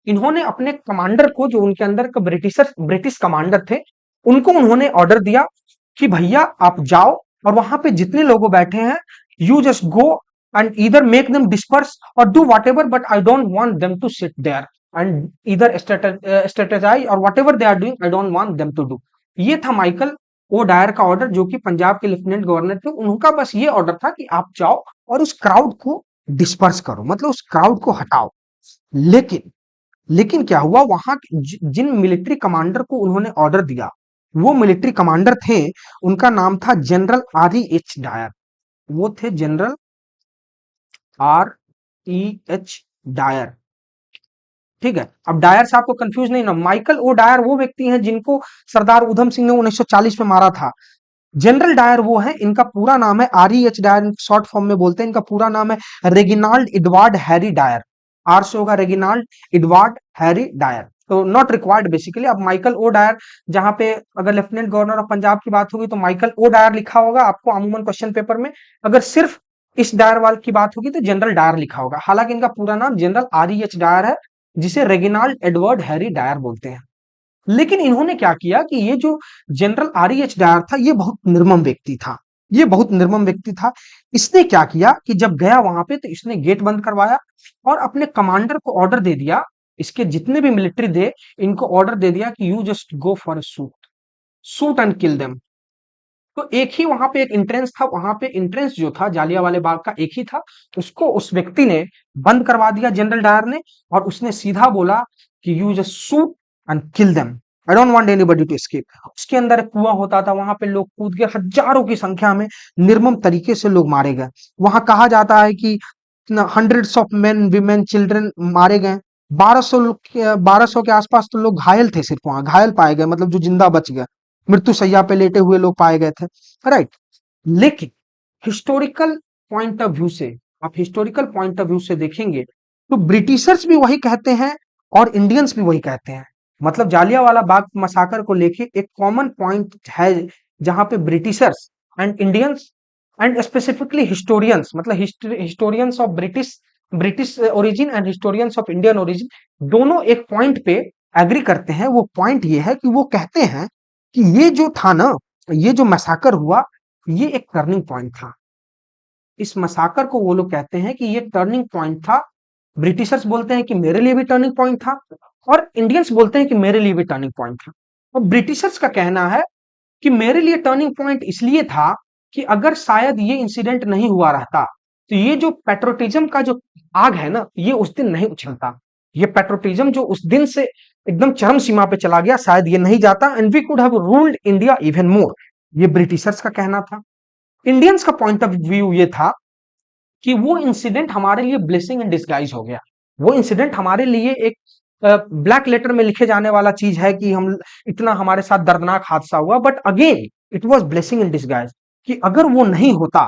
इन्होंने अपने कमांडर को, जो उनके अंदर का ब्रिटिश कमांडर थे, उनको उन्होंने ऑर्डर दिया कि भैया आप जाओ और वहां पे जितने लोग बैठे हैं, you just go and either make them disperse or do whatever, but I don't want them to sit there and either strategize or whatever they are doing, I don't want them to do। ये था Michael O Dyer का order, जो कि पंजाब के lieutenant governor थे। उनका बस ये ऑर्डर था कि आप जाओ और उस क्राउड को डिस्पर्स करो, मतलब उस क्राउड को हटाओ। लेकिन लेकिन क्या हुआ, वहां जिन मिलिट्री कमांडर को उन्होंने ऑर्डर दिया, वो मिलिट्री कमांडर थे, उनका नाम था जनरल REH डायर। वो थे जनरल REH डायर। ठीक है, अब डायर से आपको कंफ्यूज नहीं ना। माइकल ओ डायर वो व्यक्ति हैं जिनको सरदार उधम सिंह ने 1940 में मारा था। जनरल डायर वो है, इनका पूरा नाम है REH डायर, शॉर्ट फॉर्म में बोलते हैं। इनका पूरा नाम है Reginald Edward Harry Dyer. R से होगा रेगिनाल्ड एडवर्ड हैरी डायर। तो नॉट रिक्वायर्ड बेसिकली। अब माइकल ओ डायर, जहां पे अगर लेफ्टिनेंट गवर्नर ऑफ पंजाब की बात होगी तो माइकल ओ डायर लिखा होगा आपको अमूमन क्वेश्चन पेपर में। अगर सिर्फ इस डायर वाल की बात होगी तो जनरल डायर लिखा होगा। हालांकि इनका पूरा नाम जनरल REH डायर है, जिसे रेगिनाल्ड एडवर्ड हैरी डायर बोलते हैं। लेकिन इन्होंने क्या किया कि ये जो जनरल REH डायर था, ये बहुत निर्मम व्यक्ति था। ये बहुत निर्मम व्यक्ति था। इसने क्या किया कि जब गया वहां पे, तो इसने गेट बंद करवाया और अपने कमांडर को ऑर्डर दे दिया, इसके जितने भी मिलिट्री थे, इनको ऑर्डर दे दिया कि you just go for a shoot, shoot and kill them. तो एक ही वहां पे एक एंट्रेंस था, वहां पे एंट्रेंस जो था जालियांवाले बाग का एक ही था, उसको उस व्यक्ति ने बंद करवा दिया, जनरल डायर ने। और उसने सीधा बोला कि you just shoot and kill them, I don't want anybody to escape. उसके अंदर एक कुआं होता था, वहां पे लोग कूद गए, हजारों की संख्या में निर्मम तरीके से लोग मारे गए। वहां कहा जाता है कि hundreds of main women children मारे गए। 1200 लोग, 1200 के आसपास तो लोग घायल थे, सिर्फ वहां घायल पाए गए, मतलब जो जिंदा बच गए, मृत्यु शैया पे लेटे हुए लोग पाए गए थे। राइट। लेकिन हिस्टोरिकल पॉइंट ऑफ व्यू से, आप हिस्टोरिकल पॉइंट ऑफ व्यू से देखेंगे तो ब्रिटिशर्स भी वही कहते हैं और इंडियंस भी वही कहते हैं। मतलब जालियांवाला बाग मसाकर को लेके एक कॉमन पॉइंट है, जहां पे britishers and Indians and specifically historians, मतलब historians of British British origin and historians of Indian origin, दोनों एक पॉइंट पे एग्री करते हैं। वो पॉइंट ये है कि वो कहते हैं कि ये जो था ना, ये जो मैसाकर हुआ, ये एक टर्निंग पॉइंट था। इस मसाकर को वो लोग कहते हैं कि ये टर्निंग पॉइंट था। ब्रिटिशर्स बोलते हैं कि मेरे लिए भी टर्निंग पॉइंट था, और इंडियंस बोलते हैं कि मेरे लिए भी टर्निंग पॉइंट था। और ब्रिटिशर्स का कहना है कि मेरे लिए टर्निंग पॉइंट इसलिए था कि अगर शायद ये इंसिडेंट नहीं हुआ रहता, तो ये जो पेट्रोटिज्म का जो आग है ना, ये उस दिन नहीं उछलता। ये पेट्रोटिज्म जो उस दिन से एकदम चरम सीमा पे चला गया, शायद ये नहीं जाता, and we could have ruled India even more. ये ब्रिटिशर्स का कहना था। इंडियंस का पॉइंट ऑफ व्यू ये था कि वो इंसिडेंट हमारे लिए ब्लेसिंग इन डिस्गाइज हो गया। वो इंसिडेंट हमारे लिए एक ब्लैक लेटर में लिखे जाने वाला चीज है कि हम इतना हमारे साथ दर्दनाक हादसा हुआ, but again it was blessing in disguise. कि अगर वो नहीं होता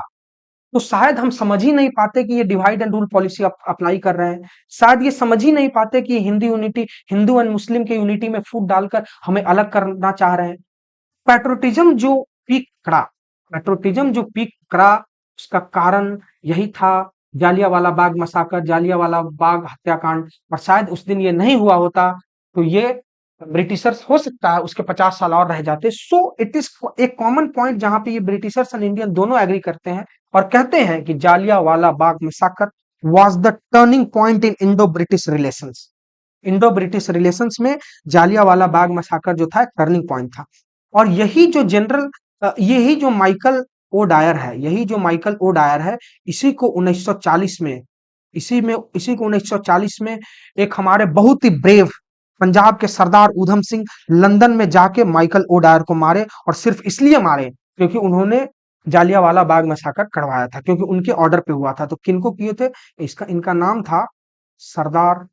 तो शायद हम समझ ही नहीं पाते कि ये divide and rule policy apply कर रहे हैं। शायद ये समझ ही नहीं पाते कि Hindu unity, Hindu and Muslim के यूनिटी में फूट डालकर हमें अलग करना चाह रहे हैं। पैट्रोटिज्म जो पीक करा, पैट्रोटिज्म जो पीक करा, उसका कारण यही था, जालियांवाला बाग मसाकर, जालियांवाला बाग हत्याकांड। और शायद उस दिन ये नहीं हुआ होता तो ये ब्रिटिशर्स हो सकता है उसके 50 साल और रह जाते। सो इट इज एक कॉमन पॉइंट जहां पे ये ब्रिटिशर्स एंड इंडियन दोनों एग्री करते हैं और कहते हैं कि Jallianwala Bagh massacre was the turning point in Indo British relations. Indo British relations में जालियांवाला बाग मसाकर जो था एक टर्निंग पॉइंट था। और यही जो माइकल ओ डायर है, यही जो माइकल ओ डायर है, इसी को 1940 में, इसी को 1940 में एक हमारे बहुत ही ब्रेव पंजाब के सरदार ऊधम सिंह लंदन में जाके माइकल ओ डायर को मारे। और सिर्फ इसलिए मारे क्योंकि उन्होंने जालियांवाला बाग मसाकर करवाया था, क्योंकि उनके ऑर्डर पे हुआ था। तो किनको किए थे? इनका नाम था सरदार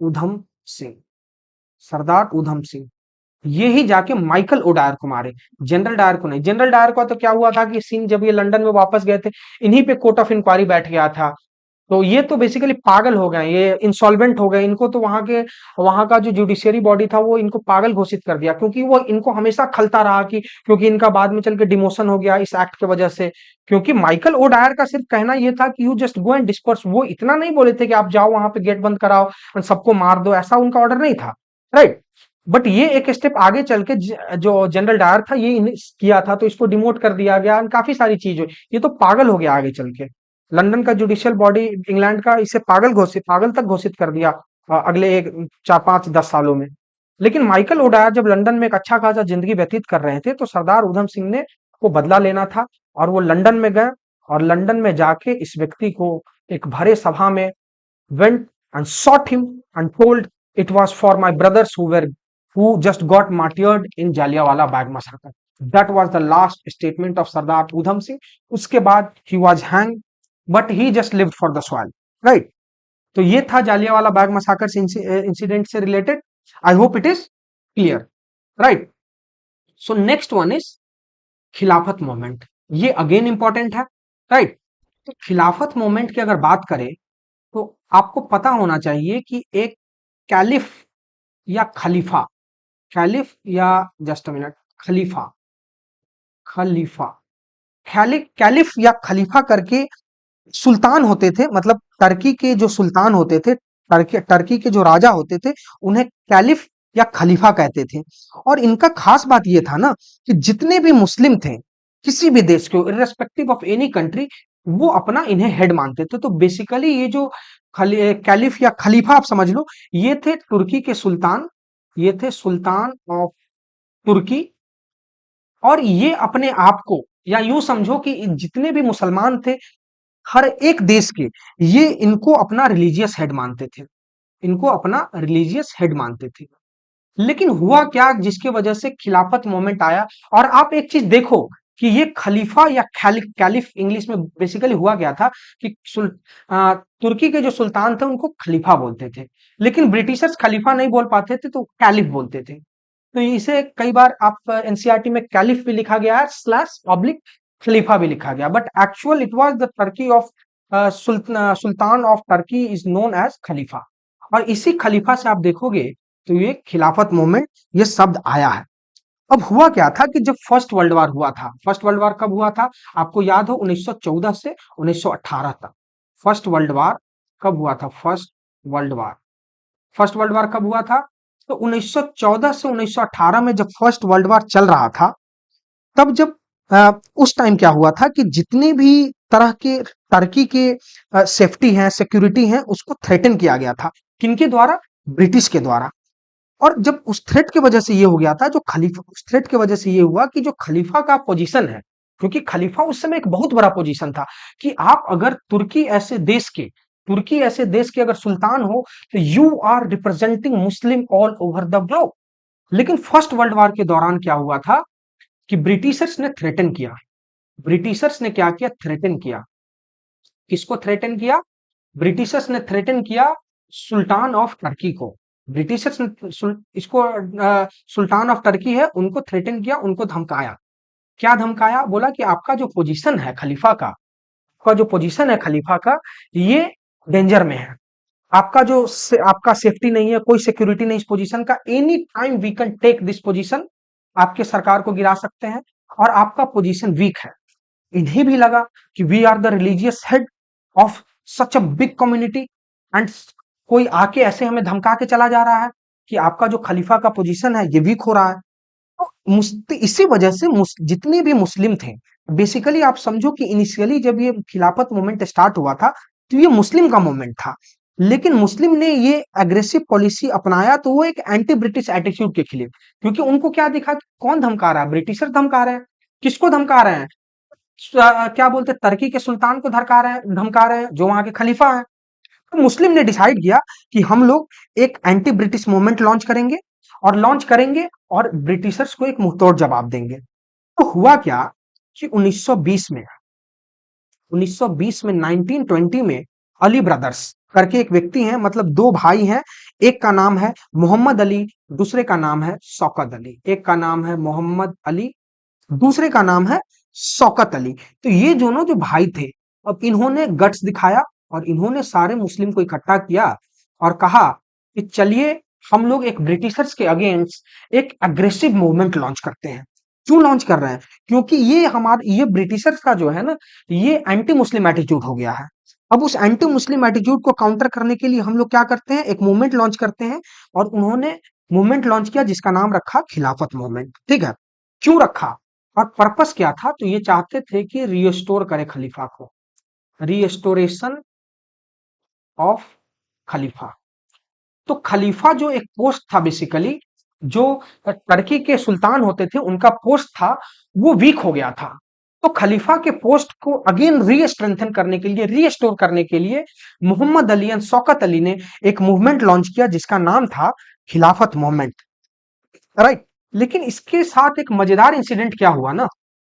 ऊधम सिंह। सरदार ऊधम सिंह। ये ही जाके माइकल ओडायर को मारे, जनरल डायर को नहीं। जनरल डायर का तो क्या हुआ था कि सीन जब ये लंदन में वापस गए थे, इन्हीं पे कोर्ट ऑफ इंक्वायरी बैठ गया था। तो ये तो बेसिकली पागल हो गए, ये इंसॉल्वेंट हो गए। इनको तो वहां का जो जुडिशियरी बॉडी था वो इनको पागल घोषित कर दिया, क्योंकि वो इनको हमेशा खलता रहा कि क्योंकि इनका बाद में चल के डिमोशन हो गया इस एक्ट की वजह से। क्योंकि माइकल ओडायर का सिर्फ कहना ये था कि you just go and disperse, वो इतना नहीं बोले थे कि आप जाओ वहां पे गेट बंद कराओ और सबको मार दो, ऐसा उनका ऑर्डर नहीं था, राइट। बट ये एक स्टेप आगे चल के जो जनरल डायर था ये किया था, तो इसको डिमोट कर दिया गया, काफी सारी चीज हुई। ये तो पागल हो गया आगे चल के। लंदन का जुडिशियल बॉडी इंग्लैंड का इसे पागल तक घोषित कर दिया अगले एक 4 5 10 सालों में। लेकिन माइकल ओडायर जब लंदन में एक अच्छा खासा जिंदगी व्यतीत कर रहे थे, तो सरदार उधम सिंह ने को बदला लेना था और वो लंदन में गए। और लंदन में जाके इस व्यक्ति को एक भरे सभा में went and sought him and told it was for my brothers who just got martyred in Jallianwala Bagh massacre. That was the last statement of Sardar Udham Singh. उसके बाद he was hanged, but he just lived for the soil, right? तो ये था Jallianwala Bagh massacre incident से related. I hope it is clear, right. So next one is खिलाफत moment. ये again important है, right. तो खिलाफत मोमेंट की अगर बात करें तो आपको पता होना चाहिए कि एक कैलिफ या खलीफा, कैलिफ या just a minute, Khalifa, Khalifa, caliph या खलीफा करके सुल्तान होते थे। मतलब टर्की के जो सुल्तान होते थे, टर्की के जो राजा होते थे, उन्हें कैलिफ या खलीफा कहते थे। और इनका खास बात ये था ना कि जितने भी मुस्लिम थे किसी भी देश के, इररेस्पेक्टिव ऑफ एनी कंट्री, वो अपना इन्हें हेड मानते थे। तो बेसिकली ये जो कैलिफ या खलीफा आप समझ लो, ये थे तुर्की के सुल्तान, ये थे सुल्तान ऑफ तुर्की। और ये अपने आप को, या यूं समझो कि जितने भी मुसलमान थे हर एक देश के, ये इनको अपना रिलीजियस हेड मानते थे, इनको अपना रिलीजियस हेड मानते थे। लेकिन हुआ क्या जिसकी वजह से खिलाफत मोमेंट आया। और आप एक चीज देखो कि ये खलीफा या कैलिफ इंग्लिश में बेसिकली हुआ क्या था कि तुर्की के जो सुल्तान थे उनको खलीफा बोलते थे, लेकिन ब्रिटिशर्स खलीफा नहीं बोल पाते थे तो कैलिफ बोलते थे। तो इसे कई बार आप एनसीईआरटी में कैलिफ भी लिखा गया है स्लैश पब्लिक खलीफा भी लिखा गया, but actual it was the Turkey of sultan of Turkey is known as खलीफा। और इसी खलीफा से आप देखोगे तो ये खिलाफत मूवमेंट ये शब्द आया है। अब हुआ क्या था कि जब फर्स्ट वर्ल्ड वार हुआ था, फर्स्ट वर्ल्ड वार कब हुआ था आपको याद हो, 1914 से 1918 तक। फर्स्ट वर्ल्ड वार कब हुआ था? फर्स्ट वर्ल्ड वार कब हुआ था? तो 1914 से 1918 में जब फर्स्ट वर्ल्ड वार चल रहा था, तब जब उस टाइम क्या हुआ था कि जितने भी तरह के टर्की के सेफ्टी हैं, सिक्योरिटी हैं, उसको थ्रेटन किया गया था। किनके द्वारा? ब्रिटिश के द्वारा। और जब उस थ्रेट की वजह से ये हो गया था, जो खलीफा, उस थ्रेट की वजह से ये हुआ कि जो खलीफा का पोजीशन है, क्योंकि खलीफा उस समय एक बहुत बड़ा पोजीशन था कि आप अगर तुर्की ऐसे देश के अगर सुल्तान हो तो you are representing Muslim all over the globe. लेकिन फर्स्ट वर्ल्ड वार के दौरान क्या हुआ था कि ब्रिटिशर्स ने थ्रेटन किया। ब्रिटिशर्स ने क्या किया? थ्रेटन किया। किसको थ्रेटन किया? ब्रिटिशर्स ने थ्रेटन किया सुल्तान ऑफ टर्की को। ब्रिटिशर्स ने इसको सुल्तान ऑफ टर्की है उनको थ्रेटन किया, उनको धमकाया। क्या धमकाया? बोला कि आपका जो पोजीशन है खलीफा का, आपका जो पोजीशन है खलीफा का, ये डेंजर में है। आपका सेफ्टी नहीं है, कोई सिक्योरिटी नहीं इस पोजीशन का। Any time we can take this position, आपके सरकार को गिरा सकते हैं और आपका पोजीशन वीक है। इन्हें भी लगा कि we are the religious head of such a big community and कोई आके ऐसे हमें धमका के चला जा रहा है कि आपका जो खलीफा का पोजीशन है ये वीक हो रहा है। तो इसी वजह से जितने भी मुस्लिम थे, बेसिकली आप समझो कि इनिशियली जब ये खिलाफत मूवमेंट स्टार्ट हुआ था तो ये मुस्लिम का मूवमेंट था, लेकिन मुस्लिम ने ये एग्रेसिव पॉलिसी अपनाया तो वो एक एंटी ब्रिटिश एटीट्यूड के खिलाफ। क्योंकि उनको क्या दिखा कि कौन धमका रहा है? ब्रिटिशर धमका रहे हैं। किसको धमका रहे हैं? क्या बोलते हैं, टर्की के सुल्तान को धमका रहे हैं जो वहां के खलीफा है। तो मुस्लिम ने डिसाइड किया कि हम लोग एक एंटी ब्रिटिश मूवमेंट लॉन्च करेंगे और ब्रिटिशर्स को एक मुंहतोड़ जवाब देंगे। तो हुआ क्या कि 1920 में 1920 में 1920 में करके एक व्यक्ति हैं, मतलब दो भाई हैं। एक का नाम है मोहम्मद अली, दूसरे का नाम है शौकत अली। एक का नाम है मोहम्मद अली, दूसरे का नाम है शौकत अली। तो ये दोनों जो भाई थे, अब इन्होंने गट्स दिखाया और इन्होंने सारे मुस्लिम को इकट्ठा किया और कहा कि चलिए हम लोग एक ब्रिटिशर्स के अगेंस्ट एक अग्रेसिव मूवमेंट लॉन्च करते हैं। क्यों लॉन्च कर रहे हैं? क्योंकि ये ब्रिटिशर्स का जो है ना, ये एंटी मुस्लिम एटीट्यूड हो गया है। अब उस एंटी मुस्लिम एटीट्यूड को काउंटर करने के लिए हम लोग क्या करते हैं, एक मूवमेंट लॉन्च करते हैं। और उन्होंने मूवमेंट लॉन्च किया जिसका नाम रखा खिलाफत मूवमेंट। ठीक है, क्यों रखा और पर्पस क्या था? तो ये चाहते थे कि रिस्टोर करे खलीफा को, रीस्टोरेशन ऑफ खलीफा। तो खलीफा जो एक पोस्ट था, बेसिकली जो टर्की के सुल्तान होते थे उनका पोस्ट था, वो वीक हो गया था। तो खलीफा के पोस्ट को अगेन री स्ट्रेंथन करने के लिए, रीस्टोर करने के लिए मोहम्मद अली एंड शौकत अली ने एक मूवमेंट लॉन्च किया जिसका नाम था खिलाफत मूवमेंट। राइट। लेकिन इसके साथ एक मजेदार इंसिडेंट क्या हुआ ना,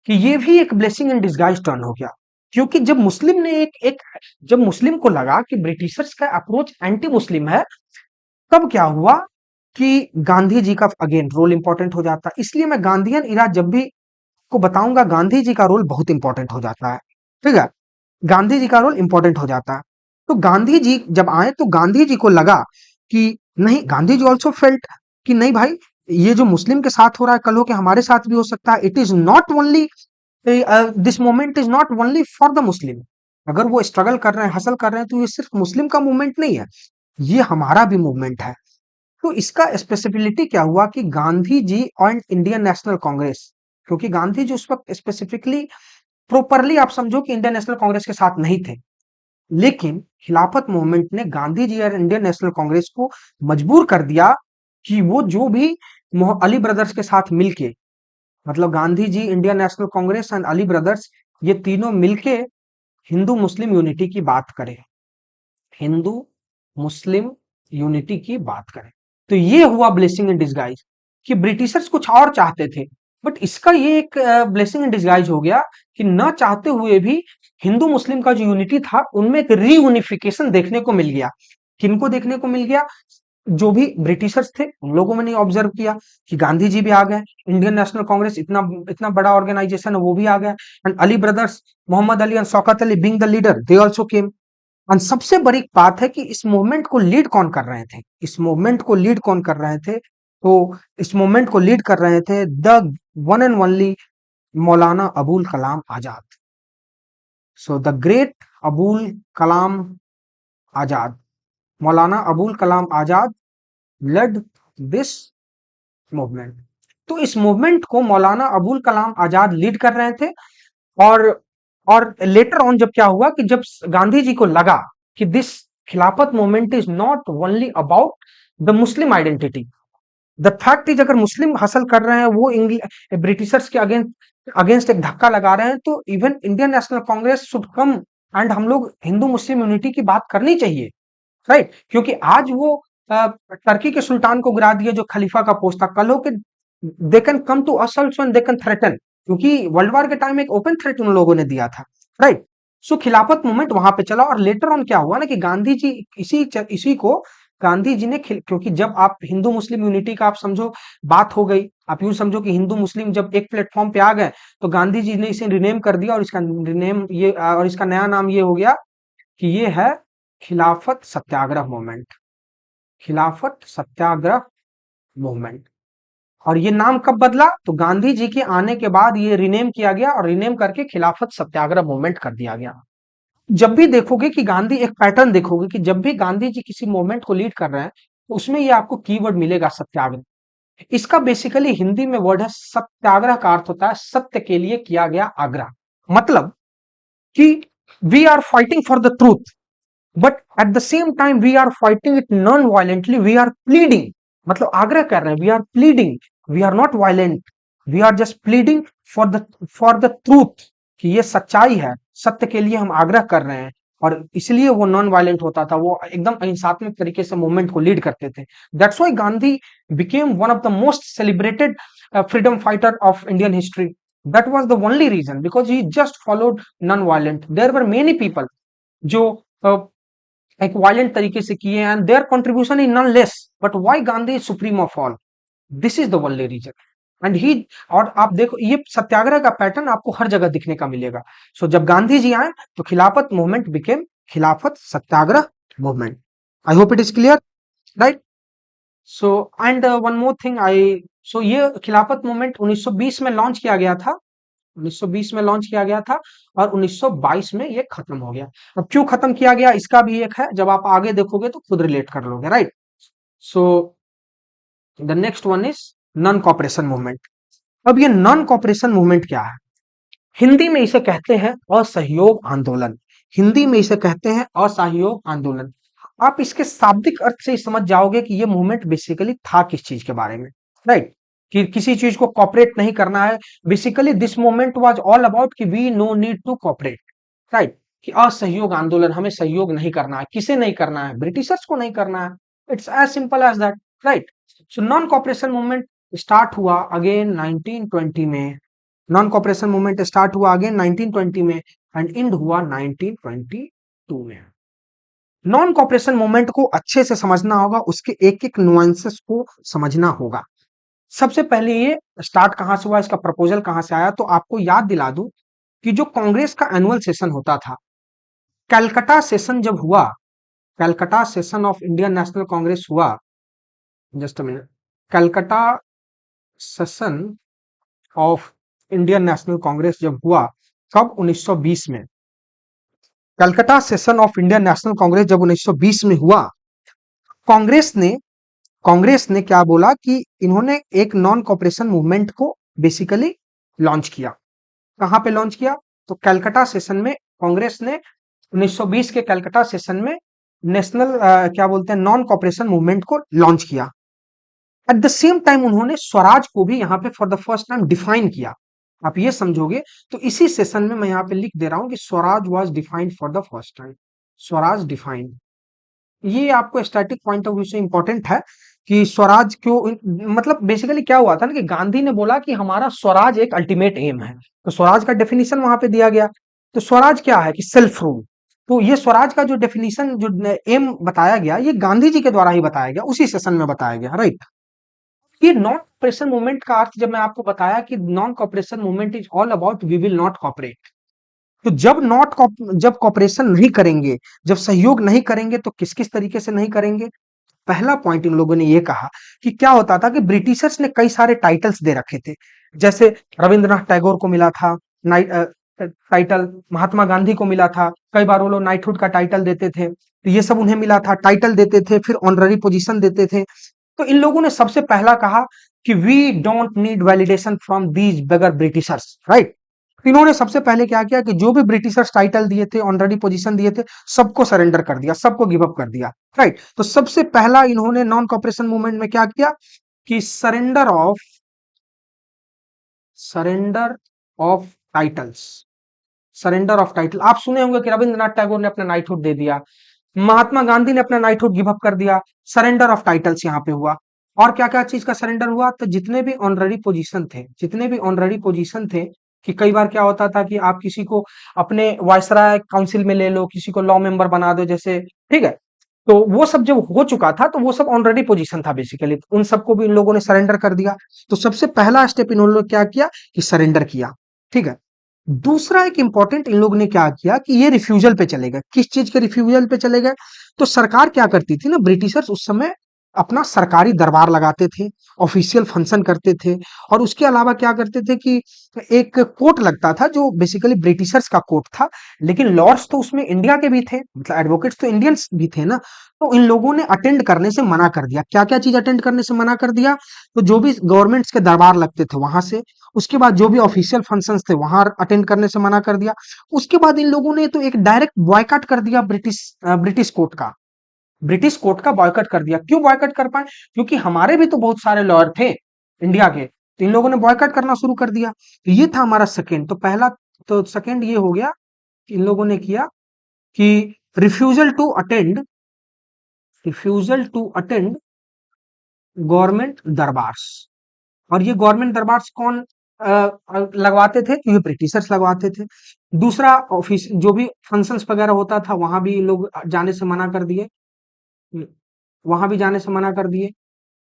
कि ये भी एक ब्लेसिंग इन डिस्गाइज टर्न हो गया। क्योंकि जब मुस्लिम ने एक जब मुस्लिम को लगा कि ब्रिटिशर्स का अप्रोच एंटी मुस्लिम है, तब क्या हुआ कि गांधी जी का अगेन रोल इंपॉर्टेंट हो जाता। इसलिए मैं गांधीयन इरा जब भी को बताऊंगा, गांधी जी का रोल बहुत इंपॉर्टेंट हो जाता है। ठीक है, गांधी जी का रोल इंपॉर्टेंट हो जाता है। तो गांधी जी जब आए तो गांधी जी को लगा कि नहीं, गांधी जी ऑल्सो फेल्ट कि नहीं भाई, ये जो मुस्लिम के साथ हो रहा है कल हो के हमारे साथ भी हो सकता है। It is not only, this movement is not only for the Muslim. अगर वो स्ट्रगल कर रहे हैं, हसल कर रहे हैं, तो ये सिर्फ मुस्लिम का मूवमेंट नहीं है, ये हमारा भी मूवमेंट है। तो इसका स्पेसिफिलिटी क्या हुआ कि गांधी जी और इंडियन नेशनल कांग्रेस, क्योंकि गांधी जी उस वक्त स्पेसिफिकली प्रॉपरली आप समझो कि इंडियन नेशनल कांग्रेस के साथ नहीं थे, लेकिन खिलाफत मूवमेंट ने गांधी जी और इंडियन नेशनल कांग्रेस को मजबूर कर दिया कि वो जो भी अली ब्रदर्स के साथ मिलके, मतलब Gandhi ji, Indian national Congress and Ali brothers, ये तीनों मिलके हिंदू मुस्लिम यूनिटी की बात करें, हिंदू मुस्लिम यूनिटी की बात करें। तो ये हुआ ब्लेसिंग इन डिस्गाइज कि ब्रिटिशर्स कुछ और चाहते थे, बट इसका ये एक ब्लेसिंग इन डिस्गाइज हो गया कि न चाहते हुए भी हिंदू मुस्लिम का जो यूनिटी था उनमें एक रीयूनिफिकेशन देखने को मिल गया। किनको देखने को मिल गया? जो भी ब्रिटिशर्स थे उन लोगों में नहीं ऑब्जर्व किया कि गांधी जी भी आ गए, इंडियन नेशनल कांग्रेस इतना इतना बड़ा ऑर्गेनाइजेशन है वो भी आ गया, and Ali brothers, Mohammed Ali and Shaukat Ali being the leader, they also came. और सबसे बड़ी बात है कि इस मूवमेंट को लीड कौन कर रहे थे? इस मूवमेंट को लीड कौन कर रहे थे? तो इस मूवमेंट को लीड कर रहे थे the one and only Maulana Abul Kalam Azad. So the great Abul Kalam Azad, Maulana Abul Kalam Azad lead this movement. तो इस मूवमेंट को मौलाना अबुल कलाम आजाद लीड कर रहे थे। और लेटर ऑन जब क्या हुआ कि जब गांधी जी को लगा कि दिस खिलाफत movement is not only about the Muslim identity, the fact is अगर मुस्लिम हासिल कर रहे हैं, वो ब्रिटिशर्स के अगेंस्ट एक धक्का लगा रहे हैं, तो even Indian national Congress should come and हम लोग हिंदू मुस्लिम यूनिटी की बात करनी चाहिए। राइट, क्योंकि आज वो टर्की के सुल्तान को गिरा दिया जो खलीफा का पोस्ट था, कल हो के they can come to us also and they can threaten, क्योंकि वर्ल्ड वॉर के टाइम एक ओपन थ्रेट उन लोगों ने दिया था। राइट। सो खिलाफत मूवमेंट वहां पे चला और लेटर ऑन क्या हुआ ना कि गांधी जी इसी को गांधी जी ने क्योंकि जब आप हिंदू मुस्लिम यूनिटी का आप समझो बात हो गई, आप यूं समझो कि हिंदू मुस्लिम जब एक प्लेटफॉर्म पे आ गए, तो गांधी जी ने इसे रिनेम कर दिया और इसका रिनेम ये और इसका नया नाम ये हो गया कि ये है खिलाफत सत्याग्रह मूवमेंट। खिलाफत सत्याग्रह मूवमेंट। और ये नाम कब बदला? तो गांधी जी के आने के बाद ये रिनेम किया गया और रिनेम करके खिलाफत सत्याग्रह मूवमेंट कर दिया गया। जब भी देखोगे कि गांधी, एक पैटर्न देखोगे कि जब भी गांधी जी किसी मूवमेंट को लीड कर रहे हैं, तो उसमें ये आपको कीवर्ड मिलेगा सत्याग्रह। इसका बेसिकली हिंदी में वर्ड है सत्याग्रह, का अर्थ होता है सत्य के लिए किया गया आग्रह। मतलब कि we are fighting for the truth, but at the same time we are fighting it non violently, we are pleading, मतलब आग्रह कर रहे हैं, we are pleading, we are not violent, we are just pleading for the truth, कि ये सच्चाई है, सत्य के लिए हम आग्रह कर रहे हैं। और इसलिए वो नॉन वायलेंट होता था, वो एकदम अहिंसात्मक तरीके से मूवमेंट को लीड करते थे। That's why Gandhi became one of the most celebrated freedom fighter of Indian history. That was the only reason, because he just followed non violent. There were many people जो एक वायलेंट तरीके से किए and their contribution is non less but why Gandhi is supreme of all, this is the only reason and he. और आप देखो ये सत्याग्रह का पैटर्न आपको हर जगह दिखने का मिलेगा। सो जब गांधी जी आए तो खिलाफत movement became Khilafat satyagraha movement. I hope it is clear, right. So and one more thing I, so ये खिलाफत मूवमेंट 1920 में लॉन्च किया गया था, 1920 में लॉन्च किया गया था और 1922 में ये खत्म हो गया। अब क्यों खत्म किया गया इसका भी एक है, जब आप आगे देखोगे तो खुद रिलेट कर लोगे, right. So the next one is non cooperation movement. अब ये नॉन कॉपरेशन मूवमेंट क्या है? हिंदी में इसे कहते हैं असहयोग आंदोलन। हिंदी में इसे कहते हैं असहयोग आंदोलन। आप इसके शाब्दिक अर्थ से ही समझ जाओगे कि ये मूवमेंट बेसिकली था किस चीज के बारे में, राइट। कि किसी चीज को कॉपरेट नहीं करना है। Basically this movement was all about कि we no need to cooperate, right. कि असहयोग आंदोलन, हमें सहयोग नहीं करना है। किसे नहीं करना है? ब्रिटिशर्स को नहीं करना है। It's as simple as that, right. So non cooperation movement start हुआ अगेन 1920 में। नॉन कॉपरेशन मूवमेंट स्टार्ट हुआ अगेन 1920 में एंड एंड हुआ 1922 में। नॉन कॉपरेशन मूवमेंट को अच्छे से समझना होगा, उसके एक एक नुआंसेस को समझना होगा। सबसे पहले ये स्टार्ट कहां से हुआ, इसका प्रपोजल कहां से आया, तो आपको याद दिला दूं कि जो कांग्रेस का एनुअल सेशन होता था, कैलकाटा सेशन जब हुआ, Calcutta session of Indian national Congress हुआ, just a minute, Calcutta session of Indian national Congress जब हुआ, कब? 1920 में। Calcutta session of Indian national Congress जब 1920 में हुआ, कांग्रेस ने कांग्रेस ने क्या बोला कि इन्होंने एक नॉन कॉपरेशन मूवमेंट को बेसिकली लॉन्च किया। कहां पे लॉन्च किया? तो कलकत्ता सेशन में कांग्रेस ने 1920 के कलकत्ता सेशन में नेशनल क्या बोलते हैं, नॉन कॉपरेशन मूवमेंट को लॉन्च किया। एट द सेम टाइम उन्होंने स्वराज को भी यहाँ पे for the first time define किया। आप ये समझोगे तो इसी सेशन में मैं यहाँ पे लिख दे रहा हूं कि Swaraj was defined for the first time. Swaraj defined, ये आपको स्टैटिक पॉइंट ऑफ व्यू से इंपॉर्टेंट है कि स्वराज क्यों, मतलब बेसिकली क्या हुआ था ना कि गांधी ने बोला कि हमारा स्वराज एक अल्टीमेट एम है, तो स्वराज का डेफिनेशन वहां पे दिया गया। तो स्वराज क्या है कि सेल्फ रूल। तो ये स्वराज का जो डेफिनेशन, जो एम बताया गया, ये गांधी जी के द्वारा ही बताया गया, उसी सेशन में बताया गया, राइट। ये नॉन कॉपरेशन मूवमेंट का अर्थ जब मैं आपको बताया कि non cooperation movement is all about we will not cooperate, तो जब कॉपरेशन नहीं करेंगे, जब सहयोग नहीं करेंगे, तो किस किस तरीके से नहीं करेंगे। पहला पॉइंट इन लोगों ने ये कहा कि क्या होता था कि ब्रिटिशर्स ने कई सारे टाइटल्स दे रखे थे। जैसे रविंद्रनाथ टैगोर को मिला था टाइटल, महात्मा गांधी को मिला था, कई बार वो लोग नाइटहुड का टाइटल देते थे, तो ये सब उन्हें मिला था, टाइटल देते थे, फिर ऑनररी पोजीशन देते थे। तो इन लोगों ने सबसे पहला कहा कि we don't need validation from these bugger Britishers, right. इन्होंने सबसे पहले क्या किया कि जो भी ब्रिटिशर्स टाइटल दिए थे, ऑनरेडी पोजीशन दिए थे, सबको सरेंडर कर दिया, सबको गिव अप कर दिया, राइट। तो सबसे पहला इन्होंने नॉन कॉपरेशन मूवमेंट में क्या किया कि surrender of titles, surrender of title. आप सुने होंगे कि रविंद्रनाथ टैगोर ने अपना नाइटहुड दे दिया, महात्मा गांधी ने अपना नाइटहुड गिव अप कर दिया, सरेंडर ऑफ टाइटल्स यहाँ पे हुआ। और क्या क्या चीज का सरेंडर हुआ? तो जितने भी ऑनरेडी पोजीशन थे, जितने भी ऑनरेडी पोजीशन थे, कि कई बार क्या होता था कि आप किसी को अपने वायसराय काउंसिल में ले लो, किसी को लॉ मेंबर बना दो, जैसे, ठीक है। तो वो सब जब हो चुका था तो वो सब ऑलरेडी पोजीशन था बेसिकली, उन सबको भी इन लोगों ने सरेंडर कर दिया। तो सबसे पहला स्टेप इन्होंने क्या किया कि सरेंडर किया, ठीक है। दूसरा एक इंपॉर्टेंट इन लोग ने क्या किया कि ये रिफ्यूजल पे चले गए। किस चीज के रिफ्यूजल पे चले गए? तो सरकार क्या करती थी ना, ब्रिटिशर्स उस समय अपना सरकारी दरबार लगाते थे, ऑफिशियल फंक्शन करते थे, और उसके अलावा क्या करते थे कि एक कोर्ट लगता था जो बेसिकली ब्रिटिशर्स का कोर्ट था, लेकिन लॉर्ड्स तो उसमें इंडिया के भी थे, मतलब एडवोकेट्स तो इंडियंस भी थे ना। तो इन लोगों ने अटेंड करने से मना कर दिया। क्या क्या चीज अटेंड करने से मना कर दिया? तो जो भी गवर्नमेंट्स के दरबार लगते थे वहां से, उसके बाद जो भी ऑफिशियल फंक्शंस थे वहां अटेंड करने से मना कर दिया। उसके बाद इन लोगों ने तो एक डायरेक्ट बॉयकॉट कर दिया ब्रिटिश कोर्ट का, ब्रिटिश कोर्ट का बॉयकॉट कर दिया। क्यों बॉयकॉट कर पाए? क्योंकि हमारे भी तो बहुत सारे लॉयर थे इंडिया के, तो इन लोगों ने बॉयकॉट करना शुरू कर दिया। तो ये था हमारा सेकेंड। तो पहला, तो सेकेंड ये हो गया कि इन लोगों ने किया कि refusal to attend, refusal to attend government durbars. और ये गवर्नमेंट दरबार्स कौन लगवाते थे, तो ये ब्रिटिशर्स लगवाते थे। दूसरा, ऑफिस जो भी फंक्शंस वगैरह होता था वहां भी लोग जाने से मना कर दिए। हम्म, वहां भी जाने से मना कर दिए।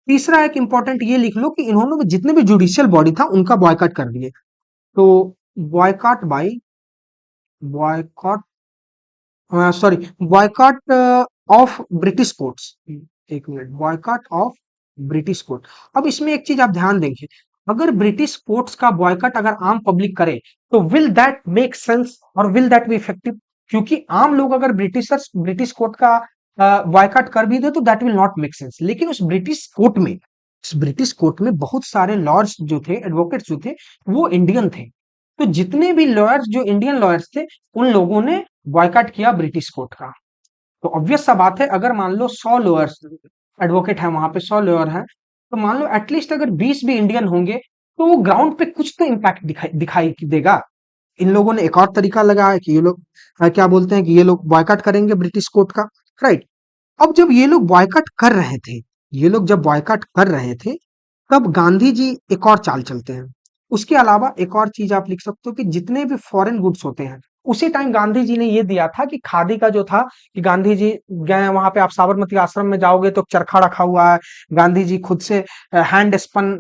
तीसरा एक इंपॉर्टेंट ये लिख लो कि इन्होंने जितने भी जुडिशियल बॉडी था उनका बॉयकॉट कर दिए। तो boycott by boycott sorry boycott of British courts. एक मिनट, बॉयकॉट ऑफ ब्रिटिश कोर्ट। अब इसमें एक चीज आप ध्यान देंगे, अगर ब्रिटिश कोर्ट्स का बॉयकॉट अगर आम पब्लिक करे तो विल दैट मेक सेंस और विल दैट बी इफेक्टिव? क्योंकि आम लोग अगर ब्रिटिश कोर्ट का बॉयकॉट कर भी दे तो that will not make sense. लेकिन उस ब्रिटिश कोर्ट में बहुत सारे लॉयर्स जो थे, एडवोकेट्स जो थे, वो इंडियन थे। तो जितने भी लॉयर्स जो इंडियन लॉयर्स थे, उन लोगों ने बॉयकॉट किया ब्रिटिश कोर्ट का। तो ऑब्वियस सा बात है, अगर मान लो 100 लॉयर्स एडवोकेट है वहां पे, 100 लॉयर है, तो मान लो एटलीस्ट अगर 20 भी इंडियन होंगे तो वो ग्राउंड पे कुछ तो इम्पैक्ट दिखाई दिखाई देगा। इन लोगों ने एक और तरीका लगाया कि ये लोग क्या बोलते हैं कि ये लोग बॉयकॉट करेंगे ब्रिटिश कोर्ट का, राइट। अब जब ये लोग बॉयकॉट कर रहे थे, ये लोग जब बॉयकॉट कर रहे थे, तब गांधी जी एक और चाल चलते हैं। उसके अलावा एक और चीज आप लिख सकते हो कि जितने भी फॉरेन गुड्स होते हैं, उसी टाइम गांधी जी ने ये दिया था कि खादी का जो था, कि गांधी जी गए वहां पे, आप साबरमती आश्रम में जाओगे तो चरखा रखा हुआ है। गांधी जी खुद से हैंड स्पन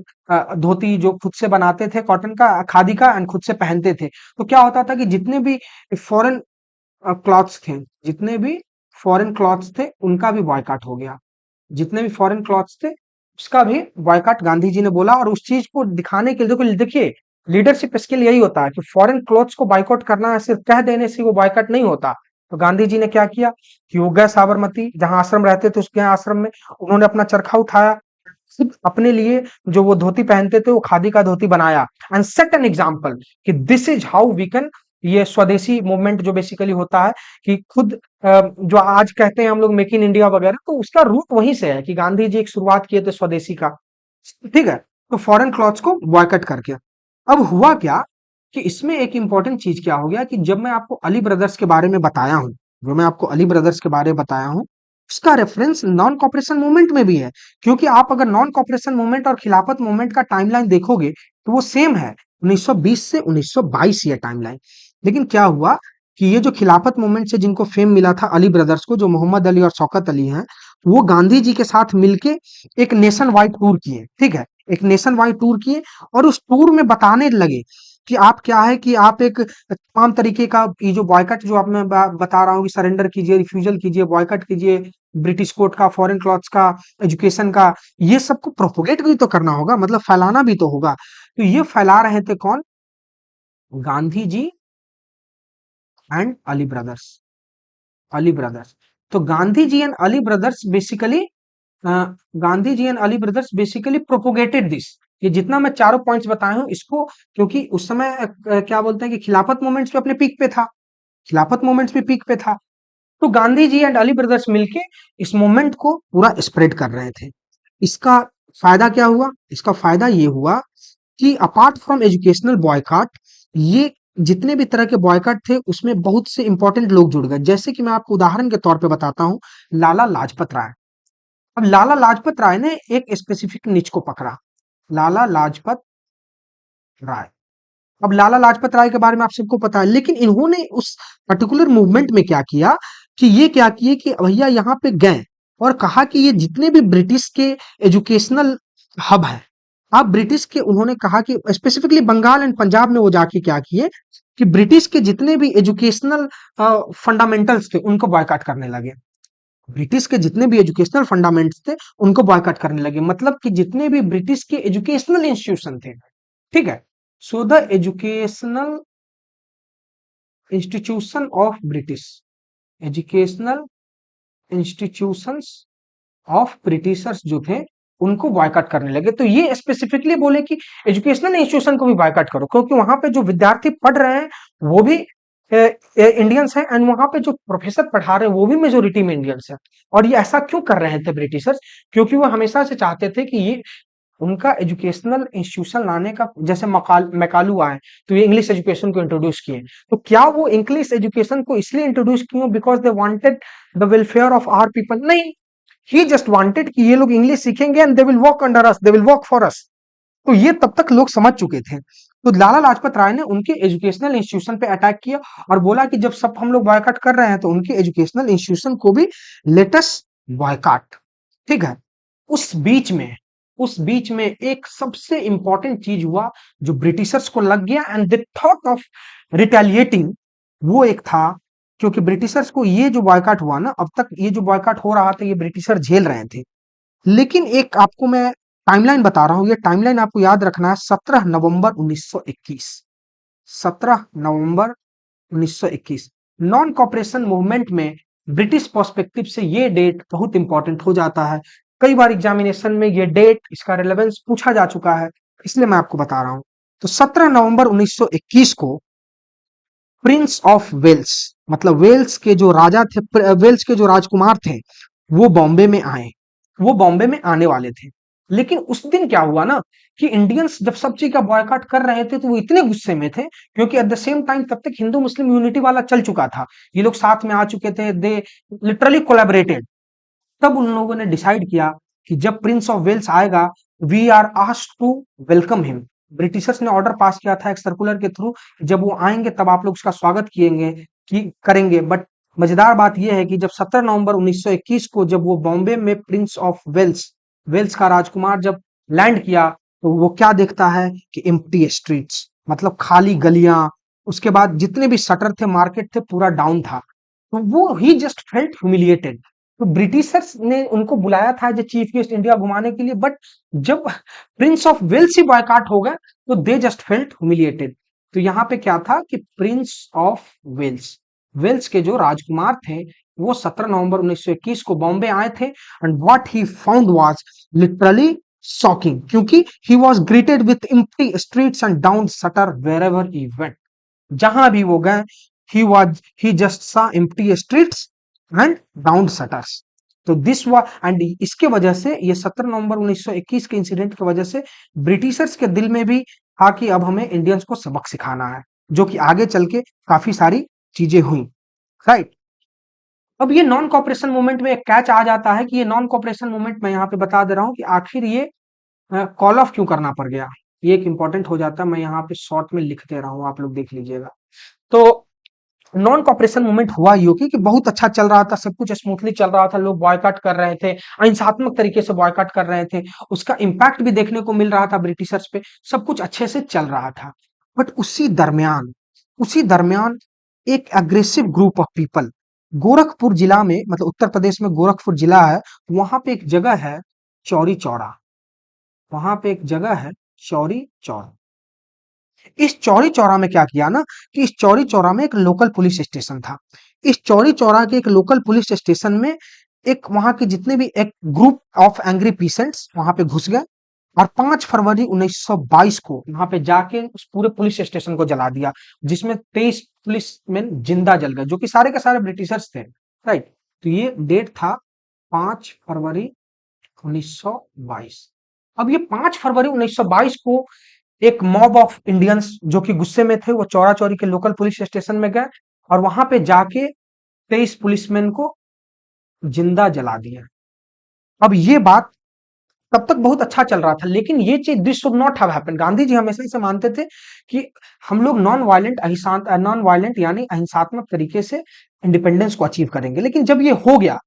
धोती जो खुद से बनाते थे कॉटन का, खादी का, एंड खुद से पहनते थे। तो क्या होता था कि जितने भी फॉरेन क्लॉथ्स थे, जितने भी फॉरेन क्लॉथ्स थे, उनका भी बॉयकॉट हो गया। जितने भी फॉरेन क्लॉथ्स थे, उसका भी बॉयकॉट गांधी जी ने बोला। और उस चीज को दिखाने के लिए, देखो देखिए, लीडरशिप स्किल यही होता है कि फॉरेन क्लॉथ्स को बॉयकॉट करना है, सिर्फ कह देने से वो बॉयकॉट नहीं होता। तो गांधी जी ने क्या किया कि वो गए साबरमती, जहां आश्रम रहते थे, उसके आश्रम में उन्होंने अपना चरखा उठाया, सिर्फ अपने लिए जो वो धोती पहनते थे वो खादी का धोती बनाया, and set an example that this is how we can. ये स्वदेशी मूवमेंट जो बेसिकली होता है कि खुद जो आज कहते हैं हम लोग मेक इन इंडिया वगैरह, तो उसका रूट वहीं से है कि गांधी जी एक शुरुआत किए थे स्वदेशी का। ठीक है, तो फॉरेन क्लॉथ्स को बॉयकॉट करके अब हुआ क्या कि इसमें एक इंपॉर्टेंट चीज क्या हो गया कि जब मैं आपको अली ब्रदर्स के बारे में बताया हूं, जो मैं आपको अली ब्रदर्स के बारे में बताया हूं, उसका रेफरेंस नॉन कॉपरेशन मूवमेंट में भी है। क्योंकि आप अगर नॉन कॉपरेशन मूवमेंट और खिलाफत मूवमेंट का टाइमलाइन देखोगे तो वो सेम है, 1920 से 1922 ये टाइमलाइन। लेकिन क्या हुआ कि ये जो खिलाफत मूवमेंट से जिनको फेम मिला था अली ब्रदर्स को, जो मोहम्मद अली और शौकत अली हैं, वो गांधी जी के साथ मिलके एक नेशन वाइड टूर किए। ठीक है, एक नेशन वाइड टूर किए, और उस टूर में बताने लगे कि आप क्या है कि आप एक तमाम तरीके का ये जो बॉयकॉट जो आप मैं बता रहा हूँ कि सरेंडर कीजिए, रिफ्यूजल कीजिए, बॉयकॉट कीजिए, ब्रिटिश कोर्ट का, फॉरेन क्लॉथ्स का, एजुकेशन का, ये सबको प्रोपोगेट भी तो करना होगा, मतलब फैलाना भी तो होगा। तो ये फैला रहे थे कौन? Gandhi ji and Ali brothers. तो Gandhi ji and Ali brothers basically Gandhi ji and Ali brothers basically propagated this. ये जितना मैं चारों पॉइंट्स बताए हूं इसको, क्योंकि उस समय क्या बोलते हैं कि खिलाफत मूवमेंट्स पे अपने पीक पे था, खिलाफत मूवमेंट्स पे पीक पे था। तो गांधी जी एंड अली ब्रदर्स मिलके इस मूवमेंट को पूरा स्प्रेड कर रहे थे। इसका फायदा क्या हुआ? इसका फायदा ये हुआ कि अपार्ट फ्रॉम एजुकेशनल बॉयकॉट, ये जितने भी तरह के बॉयकॉट थे उसमें बहुत से इंपॉर्टेंट लोग जुड़ गए। जैसे कि मैं आपको उदाहरण के तौर पे बताता हूँ, लाला लाजपत राय। अब लाला लाजपत राय ने एक स्पेसिफिक निच को पकड़ा, लाला लाजपत राय। अब लाला लाजपत राय के बारे में आप सबको पता है, लेकिन इन्होंने उस पर्टिकुलर मूवमेंट में क्या किया कि ये क्या किए कि भैया यहाँ पे गए और कहा कि ये जितने भी ब्रिटिश के एजुकेशनल हब है, आप ब्रिटिश के, उन्होंने कहा कि स्पेसिफिकली बंगाल एंड पंजाब में वो जाके क्या किए कि ब्रिटिश के जितने भी एजुकेशनल फंडामेंटल्स थे उनको बॉयकॉट करने लगे। ब्रिटिश के जितने भी एजुकेशनल फंडामेंट्स थे उनको बॉयकॉट करने लगे, मतलब कि जितने भी ब्रिटिश के एजुकेशनल इंस्टीट्यूशन थे। ठीक है, so the educational institution of British, educational institutions of Britishers जो थे उनको बॉयकॉट करने लगे। तो ये स्पेसिफिकली बोले कि एजुकेशनल इंस्टीट्यूशन को भी बॉयकॉट करो, क्योंकि वहां पे जो विद्यार्थी पढ़ रहे हैं वो भी इंडियंस हैं, एंड वहां पे जो प्रोफेसर पढ़ा रहे हैं वो भी मेजोरिटी में इंडियंस है। और ये ऐसा क्यों कर रहे थे ब्रिटिशर्स? क्योंकि वो हमेशा से चाहते थे कि ये उनका एजुकेशनल इंस्टीट्यूशन लाने का, जैसे मैकालू आए तो ये इंग्लिश एजुकेशन को इंट्रोड्यूस किए। तो क्या वो इंग्लिश एजुकेशन को इसलिए इंट्रोड्यूस किए because they wanted the welfare of our people? नहीं, ही जस्ट वांटेड कि ये लोग इंग्लिश सीखेंगे and they will work under us, they will work for us. तो ये तब तक लोग समझ चुके थे। तो लाला लाजपत राय ने उनके एजुकेशनल इंस्टीट्यूशन पे अटैक किया और बोला कि जब सब हम लोग बॉयकॉट कर रहे हैं तो उनके एजुकेशनल इंस्टीट्यूशन को भी लेटस बॉयकॉट। ठीक है। उस बीच में उस बीच में एक सबसे इंपॉर्टेंट चीज हुआ जो ब्रिटिशर्स को लग गया and they thought of retaliating. वो एक था, क्योंकि ब्रिटिशर्स को ये जो बॉयकॉट हुआ ना, अब तक ये जो बॉयकॉट हो रहा था ये ब्रिटिशर झेल रहे थे, लेकिन एक आपको मैं टाइमलाइन बता रहा हूं, ये टाइमलाइन आपको याद रखना है। 17 नवंबर 1921, 17 नवंबर 1921 नॉन कॉपरेशन मूवमेंट में ब्रिटिश पर्सपेक्टिव से ये डेट बहुत इंपॉर्टेंट हो जाता है। कई बार एग्जामिनेशन में ये डेट, इसका रिलेवेंस पूछा जा चुका है, इसलिए मैं आपको बता रहा हूं। तो 17 नवंबर 1921 को प्रिंस ऑफ वेल्स, मतलब वेल्स के जो राजा थे, वेल्स के जो राजकुमार थे, वो बॉम्बे में आए, वो बॉम्बे में आने वाले थे। लेकिन उस दिन क्या हुआ ना कि इंडियंस जब सब चीज का बॉयकॉट कर रहे थे तो वो इतने गुस्से में थे, क्योंकि एट द सेम टाइम तब तक हिंदू मुस्लिम यूनिटी वाला चल चुका था, ये लोग साथ में आ चुके थे, दे लिटरली कोलैबोरेटेड। तब उन लोगों ने डिसाइड किया कि जब प्रिंस ऑफ वेल्स आएगा, we are asked to welcome him. Britishers ने ऑर्डर पास किया था एक सर्कुलर के थ्रू, जब वो आएंगे तब आप लोग उसका स्वागत किएंगे कि करेंगे। बट मजेदार बात यह है कि जब 17 नवंबर 1921 को जब वो बॉम्बे में प्रिंस ऑफ वेल्स, वेल्स का राजकुमार जब लैंड किया, तो वो क्या देखता है कि एम्प्टी स्ट्रीट्स, मतलब खाली गलियां, उसके बाद जितने भी शटर थे, मार्केट थे, पूरा डाउन था। तो वो ही जस्ट फेल्ट ह्यूमिलिएटेड। तो ब्रिटिशर्स ने उनको बुलाया था एज चीफ गेस्ट इंडिया घुमाने के लिए, बट जब प्रिंस ऑफ वेल्स ही बॉयकॉट हो गए तो दे जस्ट फेल्ट ह्यूमिलिएटेड। तो यहाँ पे क्या था कि प्रिंस ऑफ वेल्स, वेल्स के जो राजकुमार थे, वो 17 नवंबर 1921 को बॉम्बे आए थे, and what he found was literally shocking, क्योंकि he was greeted with empty streets and down shutter wherever he went. जहां भी वो गए, he just saw empty streets and down shutters। तो दिस वा एंड इसके वजह से, ये 17 नवंबर 1921 के इंसिडेंट की वजह से ब्रिटिशर्स के दिल में भी था कि अब हमें इंडियंस को सबक सिखाना है, जो कि आगे चल के काफी सारी चीजें हुई, राइट। अब ये नॉन कॉपरेशन मूवमेंट में एक कैच आ जाता है कि ये नॉन कॉपरेशन मूवमेंट, मैं यहाँ पे बता दे रहा हूँ कि आखिर ये कॉल ऑफ क्यों करना पड़ गया। ये एक इंपॉर्टेंट हो जाता है, मैं यहाँ पे शॉर्ट में लिख दे रहा हूँ, आप लोग देख लीजिएगा। तो नॉन कॉपरेशन मूवमेंट हुआ यूं कि बहुत अच्छा चल रहा था, सब कुछ स्मूथली चल रहा था, लोग बॉयकॉट कर रहे थे, अहिंसात्मक तरीके से बॉयकॉट कर रहे थे, उसका इम्पैक्ट भी देखने को मिल रहा था ब्रिटिशर्स पे, सब कुछ अच्छे से चल रहा था। बट उसी दरमियान एक aggressive group of people, Gorakhpur जिला में, मतलब उत्तर प्रदेश में गोरखपुर जिला है, वहां पे एक जगह है चौरी चौरा, वहां पे एक जगह है चौरी चौरा। इस चौरी चौरा में क्या किया ना कि इस चौरी चौरा में एक लोकल पुलिस स्टेशन था। इस चौरी चौरा के एक लोकल पुलिस स्टेशन में एक वहां के जितने भी एक ग्रुप ऑफ एंग्री पीसेंट्स वहां पे घुस गए, और 5 फरवरी 1922 को वहां पे जाके उस पूरे पुलिस स्टेशन को जला दिया, जिसमें 23 पुलिसमैन जिंदा जल गए, जो कि सारे के सारे ब्रिटिशर्स थे, राइट। तो ये डेट था 5 फरवरी 1922। अब ये 5 फरवरी 1922 को एक मॉब ऑफ इंडियंस जो कि गुस्से में थे, वो चौरा चौरी के लोकल पुलिस स्टेशन में गए और वहां पे जाके 23 पुलिसमैन को जिंदा जला दिया। अब ये बात तब तक बहुत अच्छा चल रहा था, लेकिन ये चीज this should not have happened. Gandhi ji हमेशा से मानते थे कि हम लोग नॉन वायलेंट यानी अहिंसात्मक तरीके से इंडिपेंडेंस को अचीव करेंगे, लेकिन जब ये हो गया,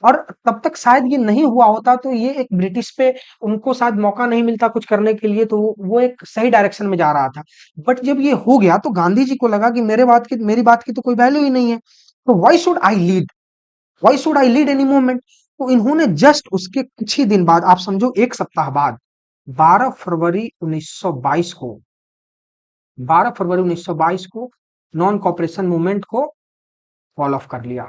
और तब तक शायद ये नहीं हुआ होता तो ये एक ब्रिटिश पे उनको शायद मौका नहीं मिलता कुछ करने के लिए, तो वो एक सही डायरेक्शन में जा रहा था। बट जब ये हो गया तो गांधी जी को लगा कि मेरी बात की तो कोई वैल्यू ही नहीं है, तो why should I lead any movement. तो इन्होंने जस्ट उसके कुछ ही दिन बाद, आप समझो एक सप्ताह बाद, 12 फरवरी 1922 को 12 फरवरी 1922 को नॉन कॉपरेशन मूवमेंट को कॉल ऑफ कर लिया,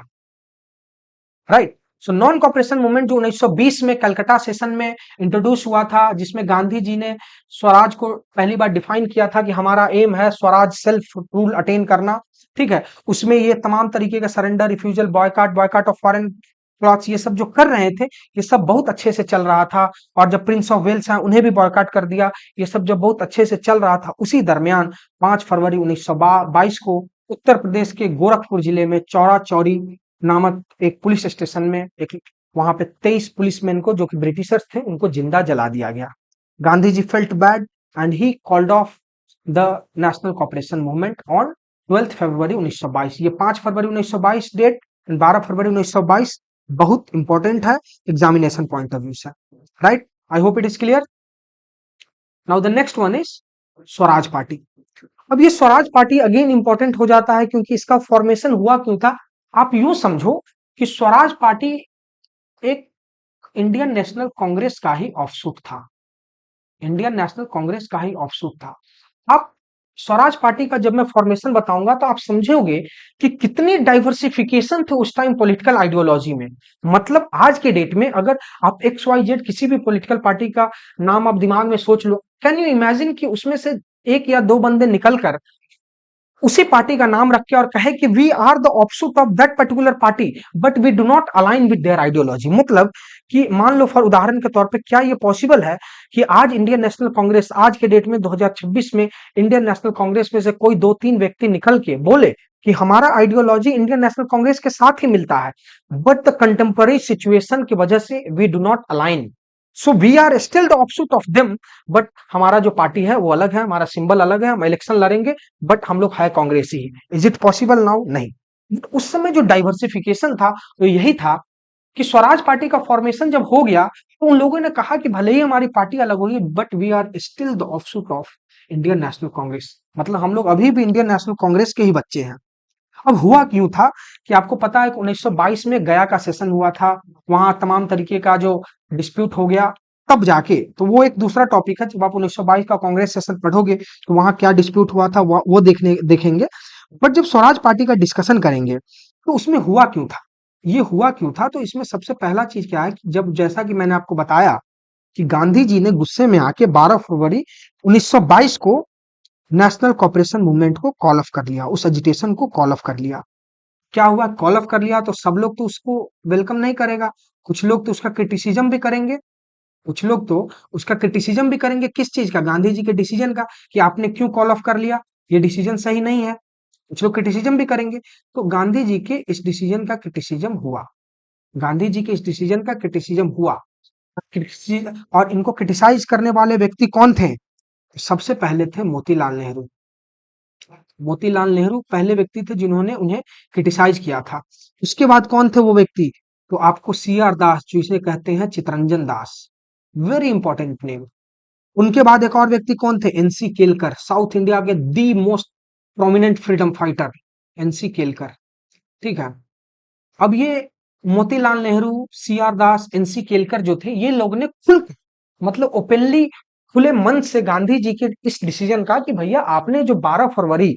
right. So non cooperation movement जो 1920 में कलकत्ता सेशन में इंट्रोड्यूस हुआ था, जिसमें गांधी जी ने स्वराज को पहली बार डिफाइन किया था कि हमारा एम है स्वराज, सेल्फ रूल अटेन करना, ठीक है। उसमें ये तमाम तरीके का surrender, refusal, boycott of foreign clothes, ये सब जो कर रहे थे, ये सब बहुत अच्छे से चल रहा था। और जब प्रिंस ऑफ वेल्स हैं उन्हें भी बॉयकॉट कर दिया, ये सब जब बहुत अच्छे से चल रहा था, उसी दरमियान 5 फरवरी 1922 को उत्तर प्रदेश के गोरखपुर जिले में चौरा चौरी नामक एक पुलिस स्टेशन में एक, वहां पे 23 पुलिसमैन को, जो कि ब्रिटिशर्स थे, उनको जिंदा जला दिया गया। Gandhi ji felt bad and he called off the national cooperation movement on 12 February 1922। ये 5 फरवरी 1922 डेट, 12 फरवरी 1922 बहुत इंपॉर्टेंट है एग्जामिनेशन पॉइंट ऑफ व्यू से, right. I hope it is clear. Now the next one is Swaraj party. अब ये Swaraj party again important हो जाता है क्योंकि इसका फॉर्मेशन हुआ क्यों था। आप यूं समझो कि स्वराज पार्टी एक इंडियन नेशनल कांग्रेस का ही ऑफशूट था, इंडियन नेशनल कांग्रेस का ही ऑफशूट था। अब स्वराज पार्टी का जब मैं फॉर्मेशन बताऊंगा तो आप समझोगे कि कितनी डाइवर्सिफिकेशन थे उस टाइम पॉलिटिकल आइडियोलॉजी में। मतलब आज के डेट में अगर आप एक्स वाई जेड किसी भी पॉलिटिकल पार्टी का नाम आप दिमाग में सोच लो, कैन यू इमेजिन कि उसमें से एक या दो बंदे निकलकर उसी पार्टी का नाम रख के और कहे कि we are the offshoot of that particular party but we do not align with their ideology. मतलब कि मान लो फॉर उदाहरण के तौर पे क्या ये पॉसिबल है कि आज इंडियन नेशनल कांग्रेस आज के डेट में 2026 में इंडियन नेशनल कांग्रेस में से कोई दो तीन व्यक्ति निकल के बोले कि हमारा आइडियोलॉजी इंडियन नेशनल कांग्रेस के साथ ही मिलता है बट द कंटेम्पररी सिचुएशन की वजह से we do not align, so we are still the offshoot of them, but हमारा जो पार्टी है वो अलग है, हमारा सिंबल अलग है, हम इलेक्शन लड़ेंगे बट हम लोग है कांग्रेस ही। Is it possible now? नहीं। उस समय जो डाइवर्सिफिकेशन था तो यही था कि स्वराज पार्टी का फॉर्मेशन जब हो गया तो उन लोगों ने कहा कि भले ही हमारी पार्टी अलग होगी but we are still the offshoot of Indian national Congress. मतलब हम लोग अभी भी इंडियन नेशनल कांग्रेस के ही बच्चे हैं। अब हुआ क्यों था कि आपको पता है कि 1922 में गया का सेशन हुआ था, वहां तमाम तरीके का जो डिस्प्यूट हो गया, तब जाके तो वो एक दूसरा टॉपिक है। जब आप 1922 का कांग्रेस सेशन पढ़ोगे तो वहां क्या डिस्प्यूट हुआ था वो देखेंगे। बट जब स्वराज पार्टी का डिस्कशन करेंगे तो उसमें हुआ क्यों था, ये हुआ क्यों था, तो इसमें सबसे पहला चीज क्या है कि जब जैसा कि मैंने आपको बताया कि गांधी जी ने गुस्से में आके 12 फरवरी 1922 को नेशनल कॉपरेशन मूवमेंट को कॉल ऑफ कर लिया, उस एजिटेशन को कॉल ऑफ कर लिया। क्या हुआ, कॉल ऑफ कर लिया तो सब लोग तो उसको वेलकम नहीं करेगा, कुछ लोग तो उसका क्रिटिसिज्म भी करेंगे, कुछ लोग तो उसका क्रिटिसिज्म भी करेंगे। किस चीज का? गांधी जी के डिसीजन का, कि आपने क्यों कॉल ऑफ कर लिया, ये डिसीजन सही नहीं है। कुछ लोग क्रिटिसिज्म भी करेंगे। तो गांधी जी के इस डिसीजन का क्रिटिसिज्म हुआ, गांधी जी के इस डिसीजन का क्रिटिसिज्म हुआ। और इनको क्रिटिसाइज करने वाले व्यक्ति कौन थे? सबसे पहले थे मोतीलाल नेहरू। मोतीलाल नेहरू पहले व्यक्ति थे जिन्होंने उन्हें क्रिटिसाइज किया था। उसके बाद कौन थे वो व्यक्ति? तो आपको सी आर दास, जो इसे कहते हैं चितरंजन दास, वेरी इंपॉर्टेंट नेम। उनके बाद एक और व्यक्ति कौन थे? एनसी केलकर, साउथ इंडिया के the most prominent freedom fighter NC Kelkar. ठीक है। अब ये मोतीलाल नेहरू, सी आर दास, एनसी केलकर जो थे, ये लोग ने खुल मतलब ओपनली खुले मन से गांधी जी के इस डिसीजन का कि भैया आपने जो 12 फरवरी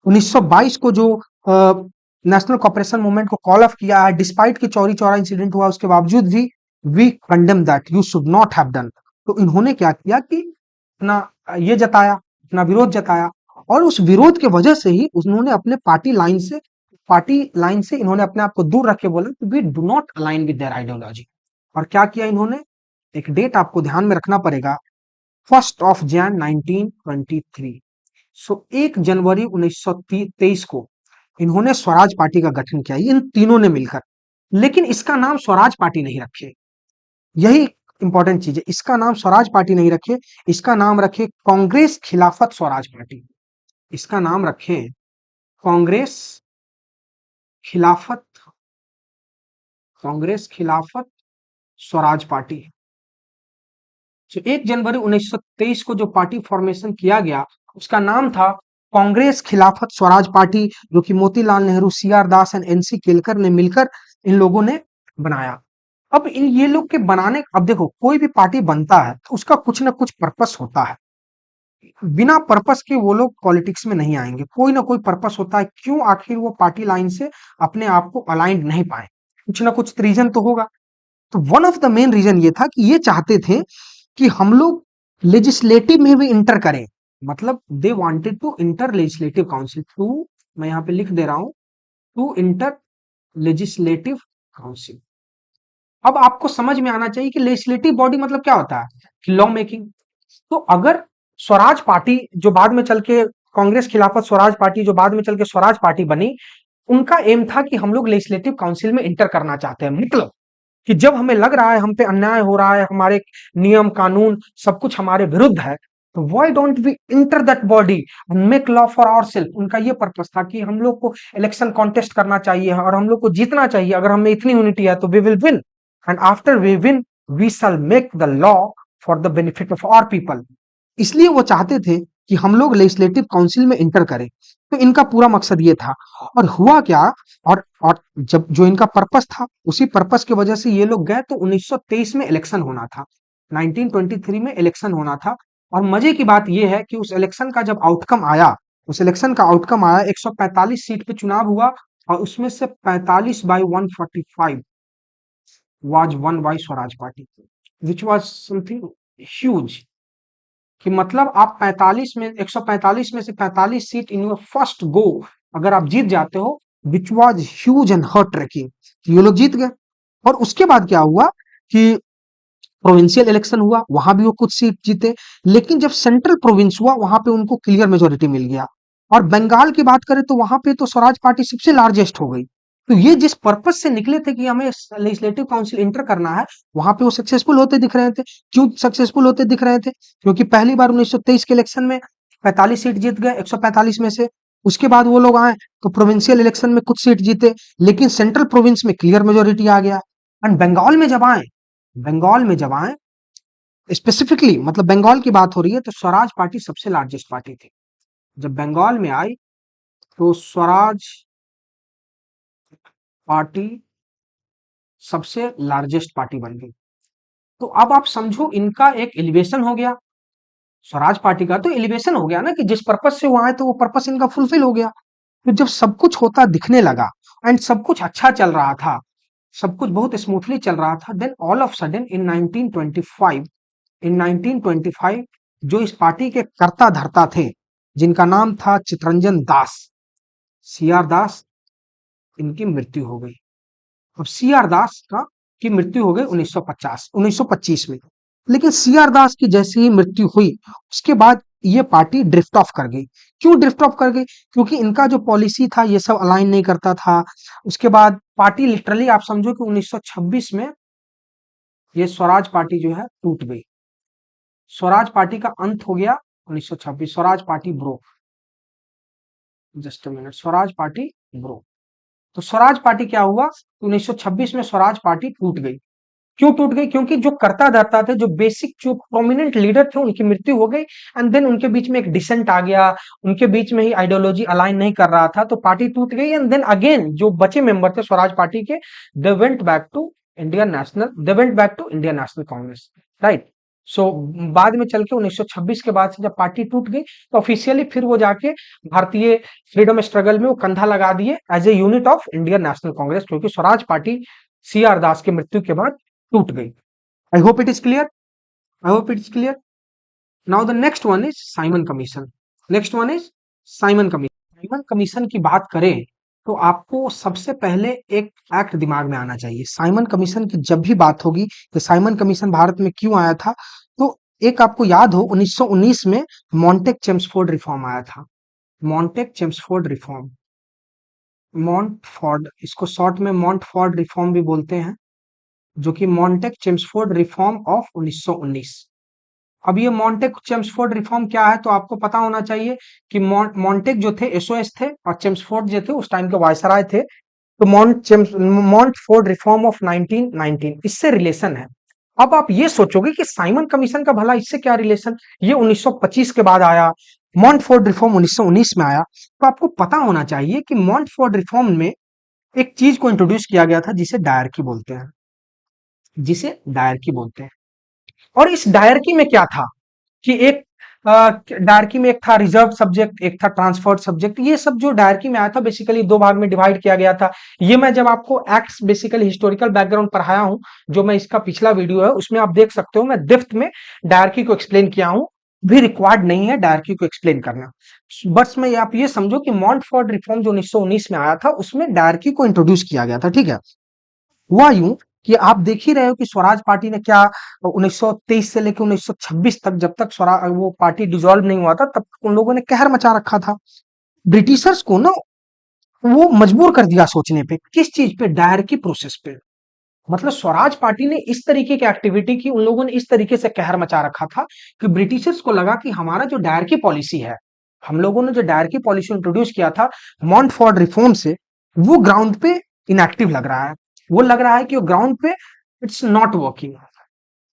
1922 को जो नेशनल कॉपरेशन मूवमेंट को कॉल ऑफ किया है, डिस्पाइट की चौरी चौरा इंसिडेंट हुआ उसके बावजूद भी, we condemn that, you should not have done. तो इन्होंने क्या किया कि अपना ये जताया, अपना विरोध जताया, और उस विरोध के वजह से ही उन्होंने अपने पार्टी लाइन से इन्होंने अपने आप को दूर रख के बोला कि we do not align with their ideology. और क्या किया इन्होंने? एक डेट आपको ध्यान में रखना पड़ेगा, 1 जनवरी 1923। सो 1 जनवरी 1923 को इन्होंने स्वराज पार्टी का गठन किया, इन तीनों ने मिलकर। लेकिन इसका नाम स्वराज पार्टी नहीं रखे, यही इंपॉर्टेंट चीज है। इसका नाम स्वराज पार्टी नहीं रखे, इसका नाम रखे कांग्रेस खिलाफत स्वराज पार्टी। इसका नाम रखे कांग्रेस खिलाफत, कांग्रेस खिलाफत स्वराज पार्टी। तो 1 जनवरी 1923 को जो पार्टी फॉर्मेशन किया गया उसका नाम था कांग्रेस खिलाफत स्वराज पार्टी, जो कि Motilal Nehru, C R Das and NC Kelkar ने मिलकर इन लोगों ने बनाया। अब इन ये लोग के बनाने, अब देखो कोई भी पार्टी बनता है तो उसका कुछ ना कुछ पर्पस होता है, बिना पर्पस के वो लोग पॉलिटिक्स में नहीं आएंगे, कोई ना कोई पर्पस होता है क्यों आखिर वो पार्टी लाइन से अपने आप को अलाइंड नहीं पाए, कुछ ना कुछ रीजन तो होगा। तो one of the main reason ये था कि ये चाहते थे कि हम लोग लेजिस्लेटिव में भी इंटर करें, मतलब they wanted to enter legislative council, to, मैं यहाँ पे लिख दे रहा हूं, टू इंटर लेजिस्लेटिव काउंसिल। अब आपको समझ में आना चाहिए कि लेजिस्लेटिव बॉडी मतलब क्या होता है, लॉ मेकिंग। तो अगर स्वराज पार्टी जो बाद में चल के कांग्रेस खिलाफत स्वराज पार्टी जो बाद में चल के स्वराज पार्टी बनी, उनका एम था कि हम लोग लेजिस्लेटिव काउंसिल में इंटर करना चाहते हैं। मतलब कि जब हमें लग रहा है हम पे अन्याय हो रहा है, हमारे नियम कानून सब कुछ हमारे विरुद्ध है, तो why don't we enter that body and make law for ourself. उनका ये पर्पस था कि हम लोग को इलेक्शन कॉन्टेस्ट करना चाहिए और हम लोग को जीतना चाहिए। अगर हमें इतनी यूनिटी है तो we will win, and after we win we shall make the law for the benefit of our people. इसलिए वो चाहते थे कि हम लोग लेजिस्लेटिव काउंसिल में इंटर करें। तो इनका पूरा मकसद ये था। और हुआ क्या, और जब जो इनका पर्पस था उसी पर्पस की वजह से ये लोग गए। तो 1923 में इलेक्शन होना था, 1923 में इलेक्शन होना था। और मजे की बात यह है कि उस इलेक्शन का जब आउटकम आया, उस इलेक्शन का आउटकम आया 145 सीट पे चुनाव हुआ, और उसमें से 45 by 145 was won by Swaraj party, which was something huge. कि मतलब आप 45 में 145 में से 45 seat in your first go अगर आप जीत जाते हो, which was huge and heart tracking. ये लोग जीत गए। और उसके बाद क्या हुआ कि प्रोविंशियल इलेक्शन हुआ, वहां भी वो कुछ सीट जीते। लेकिन जब सेंट्रल प्रोविंस हुआ वहां पे उनको क्लियर मेजोरिटी मिल गया। और बंगाल की बात करें तो वहां पे तो स्वराज पार्टी सबसे लार्जेस्ट हो गई। तो ये जिस पर्पस से निकले थे कि हमें लेजिस्लेटिव काउंसिल इंटर करना है, वहां पे वो सक्सेसफुल होते दिख रहे थे। क्यों सक्सेसफुल होते दिख रहे थे? क्योंकि पहली बार 1923 के इलेक्शन में 45 सीट जीत गए 145 में से। उसके बाद वो लोग आए तो प्रोविंशियल इलेक्शन में कुछ सीट जीते, लेकिन सेंट्रल प्रोविंस में क्लियर मेजोरिटी आ गया। एंड बंगाल में जब आए, बंगाल में जब आए स्पेसिफिकली, मतलब बंगाल की बात हो रही है, तो स्वराज पार्टी सबसे लार्जेस्ट पार्टी थी। जब बंगाल में आई तो स्वराज पार्टी सबसे लार्जेस्ट पार्टी बन गई। तो अब आप समझो इनका एक एलिवेशन हो गया। स्वराज पार्टी का तो एलिवेशन हो गया ना, कि जिस पर्पस से वो आए तो वो पर्पस इनका फुलफिल हो गया। तो जब सब कुछ होता दिखने लगा एंड सब कुछ अच्छा चल रहा था, सब कुछ बहुत स्मूथली चल रहा था, देन ऑल ऑफ सडन इन 1925, इन 1925 जो इस पार्टी के कर्ता धर्ता थे, जिनका नाम था चितरंजन दास, सी आर दास, इनकी मृत्यु हो गई। अब सी आर दास का की मृत्यु हो गई 1925 में। लेकिन सी आर दास की जैसे ही मृत्यु हुई उसके बाद ये पार्टी ड्रिफ्ट ऑफ कर गई। क्यों ड्रिफ्ट ऑफ कर गई? क्योंकि इनका जो पॉलिसी था ये सब अलाइन नहीं करता था। उसके बाद पार्टी लिटरली आप समझो कि 1926 में ये स्वराज पार्टी जो है टूट गई। स्वराज पार्टी का अंत हो गया 1926। Swaraj party broke, just a minute, Swaraj party broke. तो स्वराज पार्टी क्या हुआ, 1926 में स्वराज पार्टी टूट गई। क्यों टूट गई? क्योंकि जो कर्ता धर्ता थे, जो बेसिक जो प्रोमिनेंट लीडर थे, उनकी मृत्यु हो गई। एंड देन उनके बीच में एक डिसेंट आ गया, उनके बीच में ही आइडियोलॉजी अलाइन नहीं कर रहा था, तो पार्टी टूट गई। एंड देन अगेन जो बचे मेंबर थे स्वराज पार्टी के, they went back to Indian national, they went back to Indian national Congress, right. So बाद में चल के 1926 के बाद से जब पार्टी टूट गई, तो ऑफिशियली फिर वो जाके भारतीय फ्रीडम स्ट्रगल में वो कंधा लगा दिए as a unit of Indian national Congress, क्योंकि Swaraj party C R Das की मृत्यु के बाद टूट गई। I hope it is clear. I hope it is clear. Now the next one is Simon Commission. Next one is Simon Commission. Simon commission की बात करें तो आपको सबसे पहले एक एक्ट दिमाग में आना चाहिए। साइमन कमीशन की जब भी बात होगी कि साइमन कमीशन भारत में क्यों आया था, तो एक आपको याद हो 1919 में मॉन्टेक चेम्सफोर्ड रिफॉर्म आया था। मॉन्टेक चेम्सफोर्ड रिफॉर्म, मॉन्टफोर्ड, इसको शॉर्ट में मॉन्टफोर्ड रिफॉर्म भी बोलते हैं, जो कि मॉन्टेक चेम्सफोर्ड रिफॉर्म ऑफ 1919। अब ये मॉन्टेक चेम्सफोर्ड रिफॉर्म क्या है, तो आपको पता होना चाहिए कि मॉन्टेक जो थे एसओएस थे, और चेम्सफोर्ड जो थे उस टाइम के वायसराय थे। तो मॉन्टफोर्ड रिफॉर्म ऑफ 1919 इससे रिलेशन है। अब आप ये सोचोगे कि साइमन कमीशन का भला इससे क्या रिलेशन, ये 1925 के बाद आया, मॉन्टफोर्ड रिफॉर्म 1919 में आया। तो आपको पता होना चाहिए कि मॉन्टफोर्ड रिफॉर्म में एक चीज को इंट्रोड्यूस किया गया था जिसे डायरकी बोलते हैं, जिसे डायरकी बोलते हैं। और इस डायरकी में क्या था कि एक डायरकी में एक था रिजर्व सब्जेक्ट, एक था ट्रांसफर्ड सब्जेक्ट। ये सब जो डायरकी में आया था बेसिकली दो भाग में डिवाइड किया गया था। ये मैं जब आपको एक्ट्स बेसिकली हिस्टोरिकल बैकग्राउंड पढ़ाया हूं, जो मैं इसका पिछला वीडियो है उसमें आप देख सकते हो, मैं डेप्थ में डायरकी को एक्सप्लेन किया हूं। भी रिक्वायर्ड नहीं है डायरकी को एक्सप्लेन करना, बस मैं आप ये समझो कि मॉन्टफोर्ड रिफॉर्म जो 1919 में आया था उसमें डायरकी को इंट्रोड्यूस किया गया था, ठीक है। हुआ यूं कि आप देख ही रहे हो कि स्वराज पार्टी ने क्या 1923 से लेकर 1926 तक, जब तक स्वराज वो पार्टी डिसॉल्व नहीं हुआ था, तब तक उन लोगों ने कहर मचा रखा था। ब्रिटिशर्स को ना वो मजबूर कर दिया सोचने पे, किस चीज पे, डायरकी प्रोसेस पे। मतलब स्वराज पार्टी ने इस तरीके की एक्टिविटी की, उन लोगों ने इस तरीके से कहर मचा रखा था कि ब्रिटिशर्स को लगा कि हमारा जो डायरकी पॉलिसी है, हम लोगों ने जो डायरकी पॉलिसी इंट्रोड्यूस किया था मॉन्टफोर्ड रिफॉर्म से, वो ग्राउंड पे इनएक्टिव लग रहा है। वो लग रहा है कि वो ग्राउंड पे इट्स नॉट वर्किंग।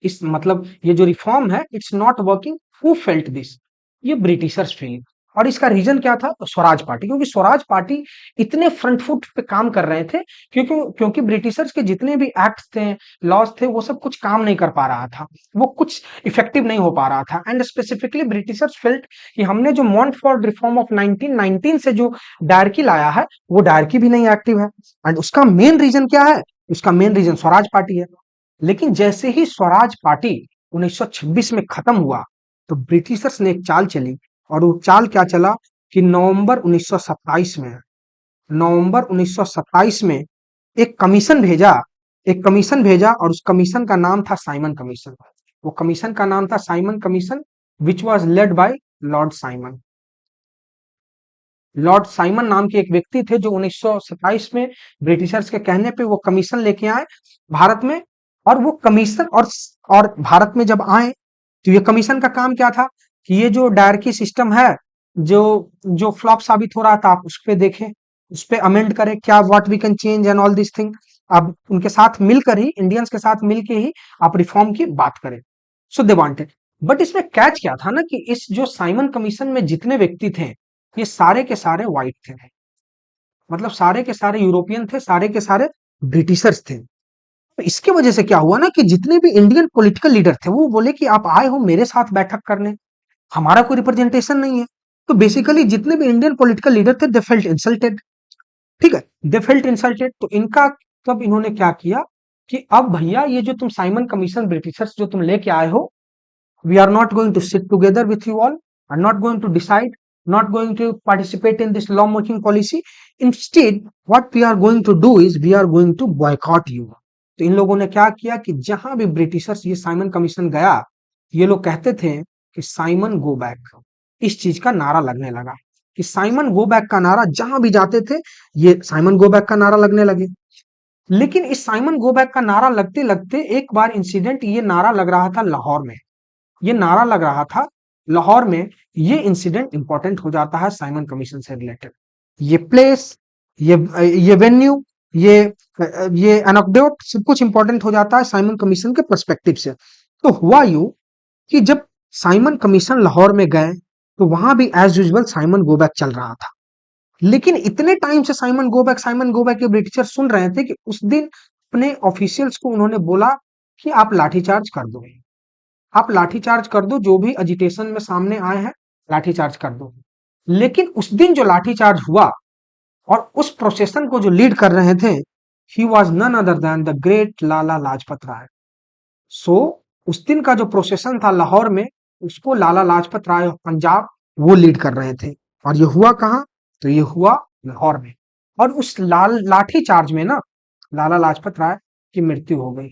इस मतलब ये जो रिफॉर्म है it's not working. Who felt this? ये ब्रिटिशर्स फेल। और इसका रीजन क्या था? स्वराज पार्टी, क्योंकि स्वराज पार्टी इतने फ्रंट फुट पे काम कर रहे थे, क्योंकि क्योंकि ब्रिटिशर्स के जितने भी एक्ट्स थे, लॉज थे, वो सब कुछ काम नहीं कर पा रहा था, वो कुछ इफेक्टिव नहीं हो पा रहा था। एंड स्पेसिफिकली ब्रिटिशर्स फेल्ट कि हमने जो मॉन्टफोर्ड रिफॉर्म ऑफ 1919 से जो डायरकी लाया है, वो डायरकी भी नहीं एक्टिव है। एंड उसका मेन रीजन क्या है? उसका मेन रीजन स्वराज पार्टी है। लेकिन जैसे ही स्वराज पार्टी 1926 में खत्म हुआ, तो ब्रिटिशर्स ने एक चाल चली। और वो चाल क्या चला कि नवंबर 1927 में एक कमीशन भेजा। एक कमीशन भेजा और उस कमीशन का नाम था साइमन कमीशन। वो कमीशन का नाम था Simon commission, which was led by Lord Simon. Lord Simon नाम के एक व्यक्ति थे जो 1927 में ब्रिटिशर्स के कहने पे वो कमीशन लेके आए भारत में। और वो कमीशन और भारत में जब आए, तो ये कमीशन का काम क्या था कि ये जो डायरकी सिस्टम है, जो जो फ्लॉप साबित हो रहा था, आप उस पे देखें, उस पे अमेंड करें, क्या what we can change and all this thing. आप उनके साथ मिलकर ही, इंडियंस के साथ मिलकर ही आप रिफॉर्म की बात करें। सो दे वांटेड। बट इसमें कैच क्या था ना कि इस जो साइमन कमीशन में जितने व्यक्ति थे, ये सारे के सारे व्हाइट थे। मतलब सारे के सारे यूरोपियन थे, सारे के सारे ब्रिटिशर्स थे। तो इसकी वजह से क्या हुआ ना कि जितने भी इंडियन पॉलिटिकल लीडर थे, वो बोले कि आप आए हो मेरे साथ बैठक करने, हमारा कोई रिप्रेजेंटेशन नहीं है। तो बेसिकली जितने भी इंडियन पॉलिटिकल लीडर थे, दे फेल्ट इंसल्टेड। ठीक है, दे फेल्ट इंसल्टेड। तो इनका, तब इन्होंने क्या किया कि अब भैया ये जो तुम साइमन कमीशन ब्रिटिशर्स जो तुम लेके आए हो, we are not going to sit together with you all, are not going to decide, not going to participate in this law making policy. Instead, what we are going to do is we are going to boycott you. तो इन लोगों ने क्या किया कि जहां भी Britishers ये Simon commission गया, ये लोग कहते थे कि साइमन गो बैक। इस चीज का नारा लगने लगा कि साइमन गो बैक का नारा, जहां भी जाते थे ये साइमन गो बैक का नारा लगने लगे। लेकिन इस साइमन गो बैक का नारा लगते लगते एक बार इंसिडेंट, ये नारा लग रहा था लाहौर में। ये नारा लग रहा था लाहौर में। ये इंसिडेंट इंपॉर्टेंट हो जाता है साइमन कमीशन से रिलेटेड। ये प्लेस, ये ये वेन्यू, ये ये एनेक्डोट, सब कुछ इंपॉर्टेंट हो जाता है साइमन कमीशन के पर्सपेक्टिव से। तो हुआ यूं कि जब साइमन कमीशन लाहौर में गए, तो वहां भी as usual Simon go back चल रहा था। लेकिन इतने टाइम से साइमन गो बैक के ब्रिटिशर सुन रहे थे कि उस दिन अपने ऑफिशियल्स को उन्होंने बोला कि आप लाठीचार्ज कर दो, आप लाठीचार्ज कर दो, जो भी एजिटेशन में सामने आए हैं लाठीचार्ज कर दो। लेकिन उस दिन जो लाठीचार्ज हुआ और उस प्रोसेशन को जो लीड कर रहे थे, he was none other than the great Lala Lajpat Rai. So उस दिन का जो प्रोसेशन था लाहौर में, उसको लाला लाजपत राय ऑफ पंजाब वो लीड कर रहे थे। और ये हुआ कहाँ? तो ये हुआ लाहौर में। और उस लाठी चार्ज में ना लाला लाजपत राय की मृत्यु हो गई।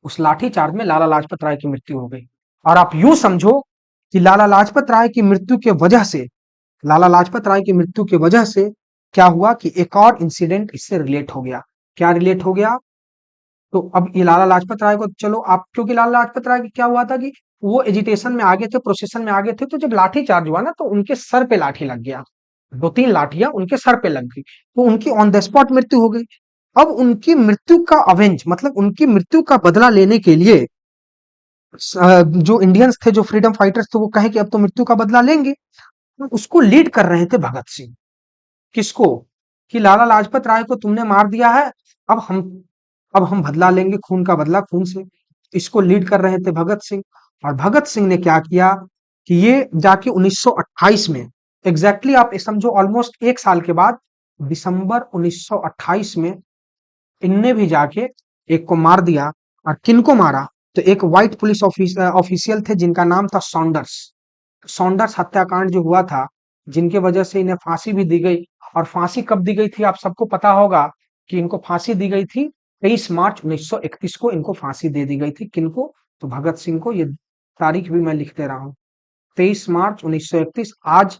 उस लाठी चार्ज में लाला लाजपत राय की मृत्यु हो गई। और आप यूं समझो कि लाला लाजपत राय की मृत्यु के वजह से, लाला लाजपत राय की मृत्यु की वजह से क्या हुआ कि एक और इंसिडेंट इससे रिलेट हो गया। क्या रिलेट हो गया? तो अब ये लाला लाजपत राय को, चलो आप, क्योंकि लाला लाजपत राय क्या हुआ था कि वो एजिटेशन में आगे थे, प्रोसेशन में आगे थे, तो जब लाठी चार्ज हुआ ना, तो उनके सर पे लाठी लग गया। 2-3 लाठियां उनके सर पे लग गई, तो उनकी ऑन द स्पॉट मृत्यु हो गई। अब उनकी मृत्यु का अवेंज, मतलब उनकी मृत्यु का बदला लेने के लिए जो इंडियंस थे, जो फ्रीडम फाइटर्स थे, वो कहे कि अब तो मृत्यु का बदला लेंगे। तो उसको लीड कर रहे थे भगत सिंह। किसको? कि लाला लाजपत राय को तुमने मार दिया है, अब हम अब हम बदला लेंगे, खून का बदला खून से। इसको लीड कर रहे थे भगत सिंह। और भगत सिंह ने क्या किया कि ये जाके 1928 में, एग्जैक्टली आप समझो ऑलमोस्ट 1 साल के बाद, दिसंबर 1928 में इनने भी जाके एक को मार दिया। और किनको मारा? तो एक व्हाइट पुलिस ऑफिशियल थे जिनका नाम था सॉन्डर्स। सॉन्डर्स हत्याकांड जो हुआ था, जिनके वजह से इन्हें फांसी भी दी गई। और फांसी कब दी गई थी आप सबको पता होगा कि इनको फांसी दी गई थी 23 मार्च 1931 को। इनको फांसी दे दी गई थी। किनको? तो भगत सिंह को। ये तारीख भी मैं लिख दे रहा हूँ, 23 मार्च 1931 आज।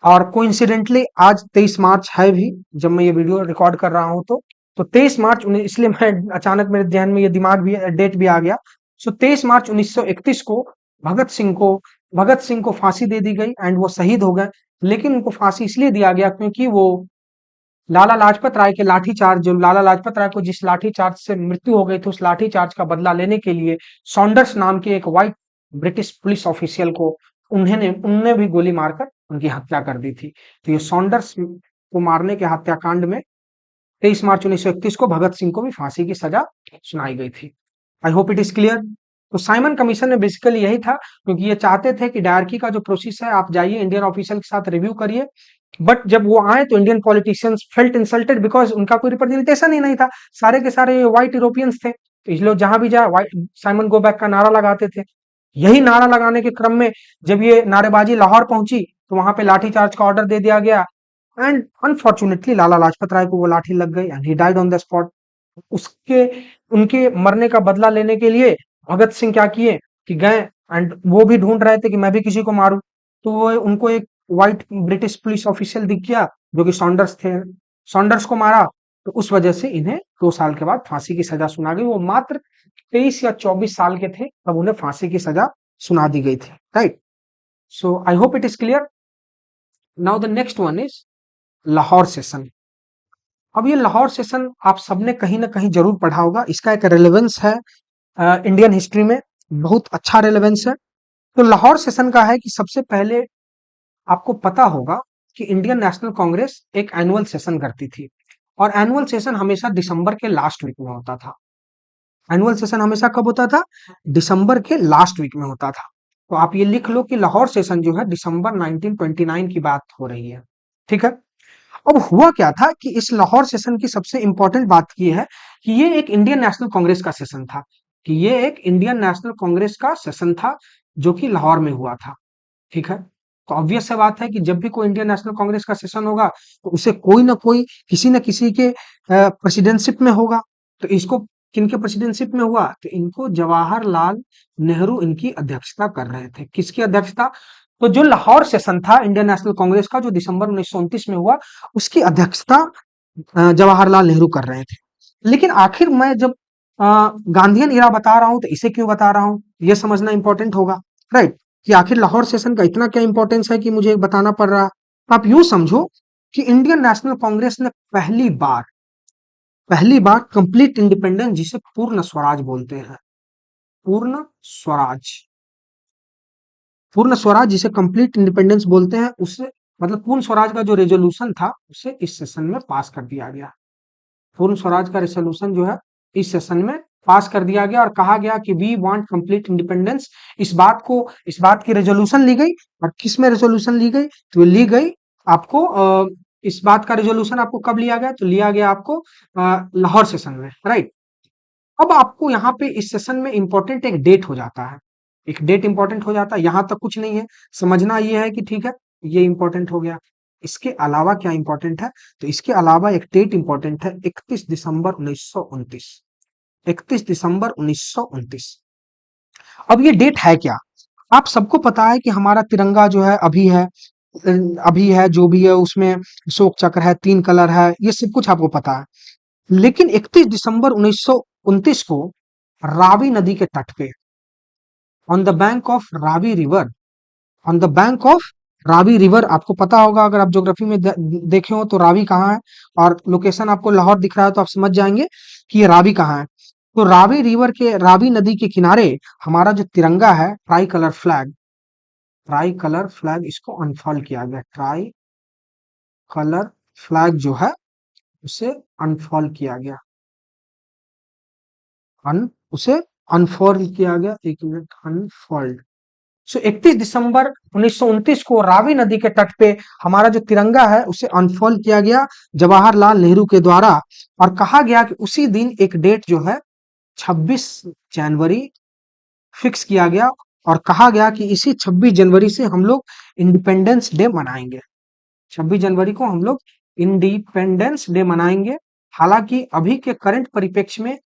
और कोइंसिडेंटली आज 23 मार्च है भी, जब मैं ये वीडियो रिकॉर्ड कर रहा हूं। तो तो 23 मार्च इसलिए मैं अचानक मेरे ध्यान में ये दिमाग भी डेट भी आ गया। सो 23 मार्च 1931 को भगत सिंह को फांसी दे दी गई एंड वो शहीद हो गए। लेकिन उनको फांसी इसलिए दिया गया क्योंकि वो लाला लाजपत राय के लाठीचार्ज, जो लाला लाजपत राय को जिस लाठीचार्ज से मृत्यु हो गई थी, उस लाठीचार्ज का बदला लेने के लिए सॉन्डर्स नाम के एक व्हाइट ब्रिटिश पुलिस ऑफिशियल को उन्होंने उनने भी गोली मारकर उनकी हत्या कर दी थी। तो ये सॉन्डर्स को मारने के हत्याकांड में 23 मार्च 1931 को भगत सिंह को भी फांसी की सजा सुनाई गई थी। आई होप इट इज क्लियर। तो साइमन कमीशन में बेसिकली यही था, क्योंकि ये चाहते थे कि डायरकी का जो प्रोसेस है, आप जाइए इंडियन ऑफिशियल के साथ रिव्यू करिए। बट जब वो आए तो Indian politicians felt insulted because उनका कोई रिप्रेजेंटेशन ही नहीं था, सारे के सारे व्हाइट यूरोपियंस थे। तो इसलिए जहां भी जाए व्हाइट साइमन गो बैक का नारा लगाते थे। यही नारा लगाने के क्रम में जब ये नारेबाजी लाहौर पहुंची तो वहां पे लाठीचार्ज का ऑर्डर दे दिया गया एंड अनफॉर्चुनेटली लाला लाजपत राय को वो लाठी लग गई and he died on the spot. उसके उनके मरने का बदला लेने के लिए भगत सिंह क्या किए कि गए एंड वो भी ढूंढ रहे थे कि मैं भी किसी को मारूं। तो वो उनको एक व्हाइट ब्रिटिश पुलिस ऑफिशियल दिख गया जो कि सॉन्डर्स थे। सॉन्डर्स को मारा, तो उस वजह से इन्हें 2 साल के बाद फांसी की सजा सुना गई। वो मात्र 23 या 24 साल के थे तब उन्हें फांसी की सजा सुना दी गई थी। Right. So I hope it is clear. Now the next one is Lahore session. अब ये लाहौर सेशन आप सबने कहीं ना कहीं जरूर पढ़ा होगा, इसका एक रेलेवेंस है इंडियन हिस्ट्री में, बहुत अच्छा रेलेवेंस है। तो लाहौर सेशन का है कि सबसे पहले आपको पता होगा कि इंडियन नेशनल कांग्रेस एक एनुअल सेशन करती थी और एनुअल सेशन हमेशा दिसंबर के लास्ट वीक में होता था। एनुअल सेशन हमेशा कब होता था? दिसंबर के लास्ट वीक में होता था। तो आप ये लिख लो कि लाहौर सेशन जो है दिसंबर 1929 की बात हो रही है। ठीक है। अब हुआ क्या था कि इस लाहौर सेशन की सबसे इंपॉर्टेंट बात यह है कि ये एक इंडियन नेशनल कांग्रेस का सेशन था, कि ये एक इंडियन नेशनल कांग्रेस का सेशन था जो कि लाहौर में हुआ था। ठीक है। तो ऑब्वियस सा बात है कि जब भी कोई इंडियन नेशनल कांग्रेस का सेशन होगा तो उसे कोई ना कोई किसी न किसी के प्रेसिडेंटशिप में होगा। तो इसको किनके प्रेसिडेंटशिप में हुआ? तो इनको जवाहरलाल नेहरू इनकी अध्यक्षता कर रहे थे। किसकी अध्यक्षता? तो जो लाहौर सेशन था इंडियन नेशनल कांग्रेस का जो दिसंबर 1929 में हुआ, उसकी अध्यक्षता जवाहरलाल नेहरू कर रहे थे। लेकिन आखिर मैं जब गांधीयन इरा बता रहा हूं तो इसे क्यों बता रहा हूं, यह समझना इंपॉर्टेंट होगा। राइट। कि आखिर लाहौर सेशन का इतना क्या इंपॉर्टेंस है कि मुझे बताना पड़ रहा है। तो आप यूं समझो कि इंडियन नेशनल कांग्रेस ने पहली बार कंप्लीट इंडिपेंडेंस, जिसे पूर्ण स्वराज बोलते हैं, पूर्ण स्वराज पूर्ण स्वराज जिसे कंप्लीट इंडिपेंडेंस बोलते हैं, उससे मतलब पूर्ण स्वराज का जो रेजोल्यूशन था उसे इस सेशन में पास कर दिया गया। पूर्ण स्वराज का रेजोल्यूशन जो है इस सेशन में पास कर दिया गया और कहा गया कि वी वांट कंप्लीट इंडिपेंडेंस। इस बात की रेजोल्यूशन ली गई। और किस में रेजोल्यूशन ली गई? तो ली गई आपको इस बात का रेजोल्यूशन आपको कब लिया गया? तो लिया गया आपको लाहौर सेशन में। राइट। अब आपको यहाँ पे इस सेशन में इंपॉर्टेंट एक डेट हो जाता है, एक डेट इंपॉर्टेंट हो जाता है। यहां तक कुछ नहीं है, समझना ये है कि ठीक है ये इंपॉर्टेंट हो गया। इसके अलावा क्या इंपॉर्टेंट है? तो इसके अलावा एक डेट इंपॉर्टेंट है, 31 दिसंबर 1929। 31 दिसंबर 1929। अब ये डेट है क्या? आप सबको पता है कि हमारा तिरंगा जो है अभी है जो भी है, उसमें अशोक चक्र है, 3 कलर है, ये सब कुछ आपको पता है। लेकिन 31 दिसंबर 1929 को रावी नदी के तट पे, on the bank of Ravi river, on the bank of Ravi river, आपको पता होगा अगर आप ज्योग्राफी में देखे हो तो रावी कहाँ है, और लोकेशन आपको लाहौर दिख रहा है तो आप समझ जाएंगे कि ये रावी कहाँ है। तो रावी नदी के किनारे हमारा जो तिरंगा है, ट्राई कलर फ्लैग इसको अनफॉल्ड किया गया। ट्राई कलर फ्लैग जो है उसे अनफॉल्ड किया गया। उसे अनफॉल्ड किया गया। एक मिनट, अनफॉल्ड। सो 31 दिसंबर 1929 को रावी नदी के तट पे हमारा जो तिरंगा है उसे अनफॉल्ड किया गया जवाहरलाल नेहरू के द्वारा। और कहा गया कि उसी दिन एक डेट जो है 26 जनवरी फिक्स किया गया और कहा गया कि इसी 26 जनवरी से हम लोग इंडिपेंडेंस डे मनाएंगे। 26 जनवरी को हम लोग इंडिपेंडेंस डे मनाएंगे। हालांकि अभी के करंट परिप्रेक्ष्य में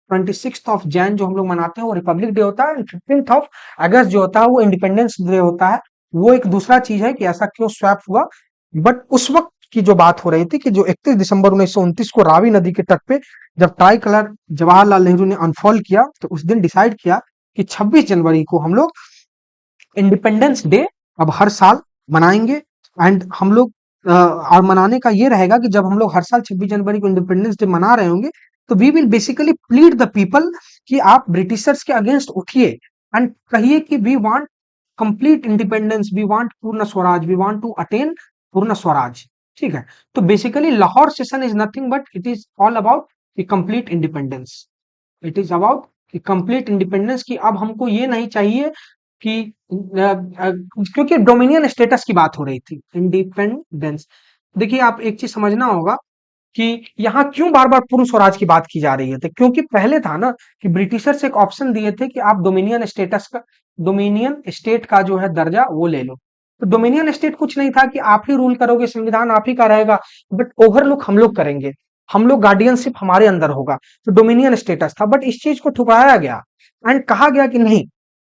26 ऑफ जैन जो हम लोग मनाते हैं वो रिपब्लिक डे होता है, 15 ऑफ अगस्त जो होता है वो इंडिपेंडेंस डे होता है। वो एक दूसरा चीज है कि ऐसा क्यों स्वैप हुआ, बट उस वक्त की जो बात हो रही थी कि जो 31 दिसंबर 1929 को रावी नदी के तट पे जब ट्राई कलर जवाहरलाल नेहरू ने अनफॉल किया, तो उस दिन डिसाइड किया कि 26 जनवरी को हम लोग इंडिपेंडेंस डे अब हर साल मनाएंगे। एंड हम लोग और मनाने का ये रहेगा कि जब हम लोग हर साल 26 जनवरी को इंडिपेंडेंस डे मना रहे होंगे, तो we will basically plead the people कि आप ब्रिटिशर्स के अगेंस्ट उठिए एंड कहिए कि we want complete independence, we want Purna Swaraj, we want to attain Purna Swaraj. ठीक है, तो basically Lahore session is nothing but it is all about complete independence. It is about complete independence की अब हमको ये नहीं चाहिए कि क्योंकि डोमिनियन स्टेटस की बात हो रही थी, इंडिपेंडेंस। देखिए आप एक चीज समझना होगा कि यहाँ क्यों बार बार पूर्ण स्वराज की बात की जा रही है, तो क्योंकि पहले था ना कि ब्रिटिशर्स एक ऑप्शन दिए थे कि आप डोमिनियन स्टेटस का, डोमिनियन स्टेट का जो है दर्जा वो ले लो। तो डोमिनियन स्टेट कुछ नहीं था कि आप ही रूल करोगे, संविधान आप ही का रहेगा, बट ओवरलुक हम लोग करेंगे, हम लोग गार्डियनशिप हमारे अंदर होगा। तो डोमिनियन स्टेटस था, बट इस चीज को ठुकराया गया एंड कहा गया कि नहीं,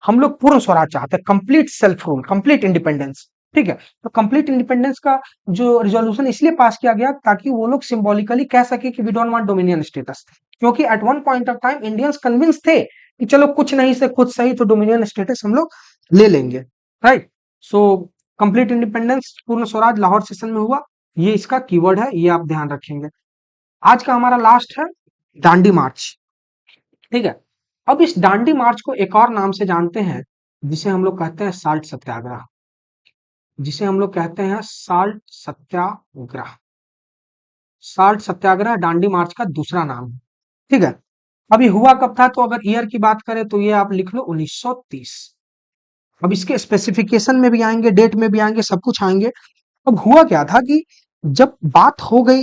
हम लोग पूर्ण स्वराज चाहते हैं, complete self rule, complete independence. ठीक है, तो कंप्लीट इंडिपेंडेंस का जो रिजोल्यूशन इसलिए पास किया गया ताकि वो लोग सिंबॉलिकली कह सके कि we don't want dominion status, क्योंकि at one point of time Indians convinced थे कि चलो कुछ नहीं से खुद सही तो डोमिनियन स्टेटस हम लोग ले लेंगे। राइट, सो कंप्लीट इंडिपेंडेंस, पूर्ण स्वराज लाहौर सेशन में हुआ, ये इसका कीवर्ड है, ये आप ध्यान रखेंगे। आज का हमारा लास्ट है दांडी मार्च। ठीक है, अब इस दांडी मार्च को एक और नाम से जानते हैं जिसे हम लोग कहते हैं साल्ट सत्याग्रह, जिसे हम लोग कहते हैं साल्ट सत्याग्रह। साल्ट सत्याग्रह दांडी मार्च का दूसरा नाम है। ठीक है, अभी हुआ कब था, तो अगर ईयर की बात करें तो ये आप लिख लो 1930। अब इसके स्पेसिफिकेशन में भी आएंगे, डेट में भी आएंगे, सब कुछ आएंगे। अब हुआ क्या था कि जब बात हो गई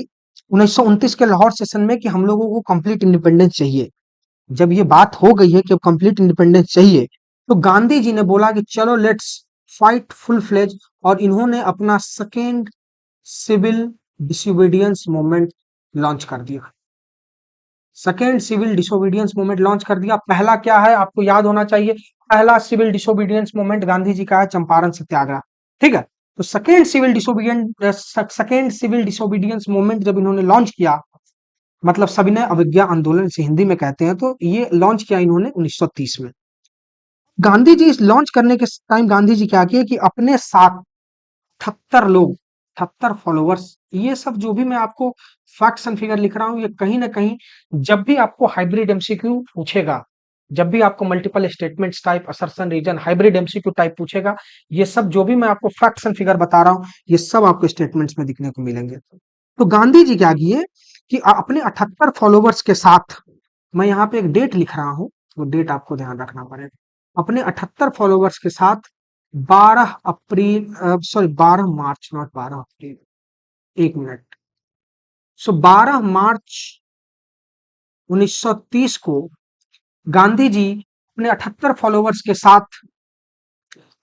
1929 के लाहौर सेशन में कि हम लोगों को कंप्लीट इंडिपेंडेंस चाहिए, जब ये बात हो गई है कि अब कंप्लीट इंडिपेंडेंस चाहिए, तो गांधी जी ने बोला कि चलो लेट्स फाइट फुल फ्लेज, और इन्होंने अपना second civil disobedience movement launch कर दिया। Second civil disobedience movement launch कर दिया। पहला क्या है आपको याद होना चाहिए, पहला civil disobedience movement Gandhi ji का है चंपारण सत्याग्रह। ठीक है, तो सेकेंड सिविल डिसोबीडियंस मूवमेंट जब इन्होंने लॉन्च किया, मतलब सविनय अवज्ञा आंदोलन से हिंदी में कहते हैं, तो ये लॉन्च किया इन्होंने 1930 में। गांधी जी इस लॉन्च करने के टाइम गांधी जी क्या किए कि अपने साथ 78 लोग, 78 फॉलोवर्स, ये सब जो भी मैं आपको फैक्ट्स एंड फिगर लिख रहा हूं, ये कहीं ना कहीं जब भी आपको हाइब्रिड एमसीक्यू पूछेगा, जब भी आपको multiple statements type, assertion reason, hybrid MCQ type पूछेगा, ये सब जो भी मैं आपको फैक्ट्स एंड फिगर बता रहा हूं, ये सब आपको स्टेटमेंट्स में दिखने को मिलेंगे। तो गांधी जी क्या किए कि अपने 78 फॉलोवर्स के साथ, मैं यहाँ पे एक डेट लिख रहा हूँ, वो डेट आपको ध्यान रखना पड़ेगा, अपने 78 फॉलोवर्स के साथ 12 अप्रैल, सॉरी 12 मार्च, नॉट 12 अप्रैल, एक मिनट, सो 12 मार्च 1930 को गांधी जी अपने 78 फॉलोवर्स के साथ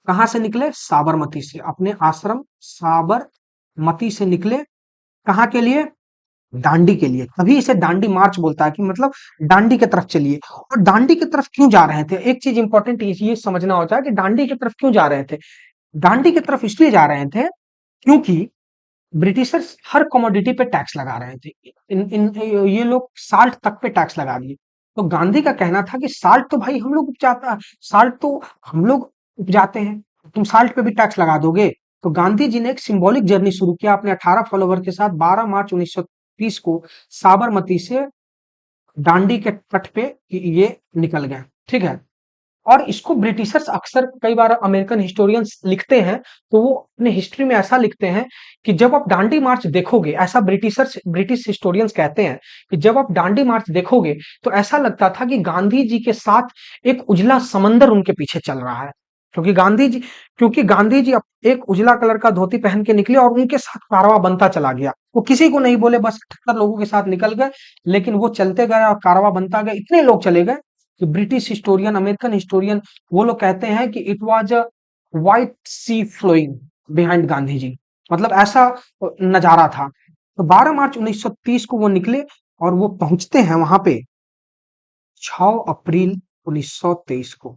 कहां से निकले, साबरमती से, अपने आश्रम साबरमती से निकले। कहां के लिए, दांडी के लिए। तभी इसे दांडी मार्च बोलता है कि मतलब दांडी की तरफ चलिए। और दांडी की तरफ क्यों जा रहे थे, एक चीज इंपॉर्टेंट ये समझना होता है कि दांडी की तरफ क्यों जा रहे थे। दांडी की तरफ इसलिए जा रहे थे क्योंकि ब्रिटिशर्स हर कमोडिटी पे टैक्स लगा रहे थे। ये लोग साल्ट तक पे टैक्स लगा दिए। तो गांधी का कहना था कि साल्ट तो भाई हम लोग उपजाता, साल्ट तो हम लोग उपजाते हैं, तुम साल्ट पे भी टैक्स लगा दोगे। तो गांधी जी ने एक सिंबॉलिक जर्नी शुरू किया अपने 18 फॉलोवर के साथ 12 मार्च 1930 को साबरमती से दांडी के तट पे ये निकल गए। ठीक है, और इसको ब्रिटिशर्स अक्सर कई बार अमेरिकन हिस्टोरियंस लिखते हैं, तो वो अपने हिस्ट्री में ऐसा लिखते हैं कि जब आप दांडी मार्च देखोगे, ऐसा ब्रिटिश हिस्टोरियंस कहते हैं कि जब आप दांडी मार्च देखोगे तो ऐसा लगता था कि गांधी जी के साथ एक उजला समंदर उनके पीछे चल रहा है। क्योंकि गांधी जी एक उजला कलर का धोती पहन के निकले और उनके साथ कारवां बनता चला गया। वो किसी को नहीं बोले, बस 78 लोगों के साथ निकल गए, लेकिन वो चलते गए और कारवां बनता गया। इतने लोग चले गए कि ब्रिटिश हिस्टोरियन, अमेरिकन हिस्टोरियन, वो लोग कहते हैं कि it was a white sea flowing behind Gandhi ji, मतलब ऐसा नजारा था। तो 12 मार्च 1930 को वो निकले और वो पहुंचते हैं वहां पे 6 अप्रैल 1923 को।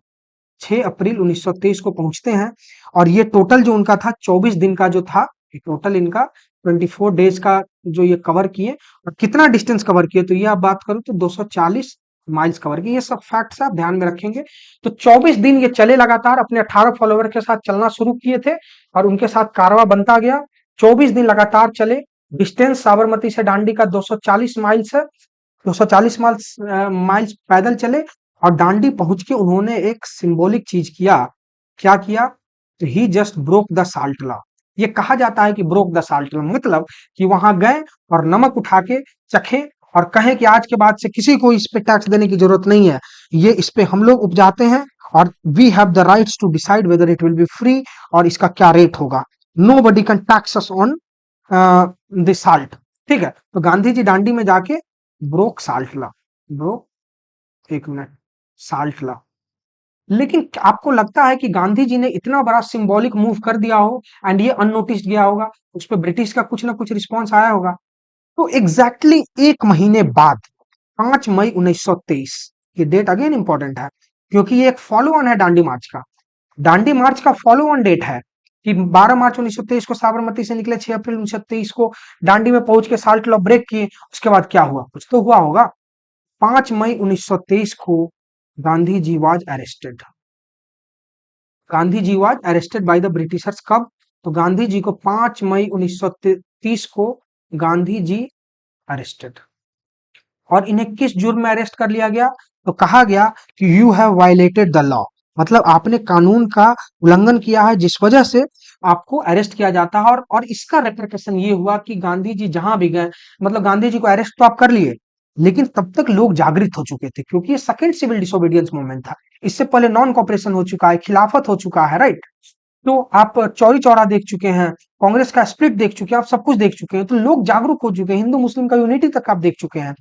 6 अप्रैल 1923 को पहुंचते हैं और ये टोटल जो उनका था 24 दिन का जो था टोटल इनका 24 डेज का जो ये कवर किए और कितना डिस्टेंस कवर किए, तो ये आप बात करूं तो 240 माइल्स कवर किए। ये सब फैक्ट्स आप ध्यान में रखेंगे। तो 24 दिन ये चले लगातार, अपने 18 फॉलोवर के साथ चलना शुरू किए थे और उनके साथ कारवा बनता गया। 24 दिन लगातार चले। डिस्टेंस साबरमती से दांडी का 240 माइल्स है। 240 माइल्स पैदल चले और दांडी पहुंच के उन्होंने एक सिंबॉलिक चीज किया। क्या किया? He just broke the salt law. ये कहा जाता है कि ब्रोक द साल्ट लॉ मतलब कि वहां गए और नमक उठा के चखे और कहें कि आज के बाद से किसी को इस पे टैक्स देने की जरूरत नहीं है, ये इस पे हम लोग उपजाते हैं और we have the rights to decide whether it will be free और इसका क्या रेट होगा। Nobody can tax us on the salt. ठीक है, तो गांधी जी दांडी में जाके ब्रोक साल्ट लॉ, ब्रोक, एक मिनट, साल्ट लॉ। लेकिन आपको लगता है कि गांधी जी ने इतना बड़ा सिंबॉलिक मूव कर दिया हो एंड ये अननोटिस्ड गया होगा, उस पर ब्रिटिश का कुछ ना कुछ रिस्पॉन्स आया होगा? तो एग्जैक्टली एक महीने बाद 5 मई 1923, ये डेट अगेन इंपॉर्टेंट है क्योंकि ये एक फॉलो ऑन है दांडी मार्च का। दांडी मार्च का फॉलो ऑन डेट है कि 12 मार्च 1923 को साबरमती से निकले, 6 अप्रैल 1923 को दांडी में पहुंच के साल्ट लॉ ब्रेक किए। उसके बाद क्या हुआ? कुछ तो हुआ होगा। 5 मई 1923 को Gandhi ji was arrested. Gandhi ji was arrested by the britishers. कब? तो गांधी जी को 5 मई 1930 को गांधी जी अरेस्टेड। और इन्हें किस जुर्म में अरेस्ट कर लिया गया? तो कहा गया कि you have violated the law, मतलब आपने कानून का उल्लंघन किया है जिस वजह से आपको अरेस्ट किया जाता है। और इसका रेपरकशन ये हुआ कि गांधी जी जहां भी गए, मतलब गांधी जी को अरेस्ट तो आप कर लिए, लेकिन तब तक लोग जागृत हो चुके थे क्योंकि ये सेकंड सिविल डिसोबीडियंस मूवमेंट था। इससे पहले नॉन कॉपरेशन हो चुका है, खिलाफत हो चुका है, राइट? तो आप चौरी चौरा देख चुके हैं, कांग्रेस का स्प्लिट देख चुके हैं, आप सब कुछ देख चुके हैं, तो लोग जागरूक हो चुके हैं, हिंदू मुस्लिम का यूनिटी तक आप देख चुके हैं।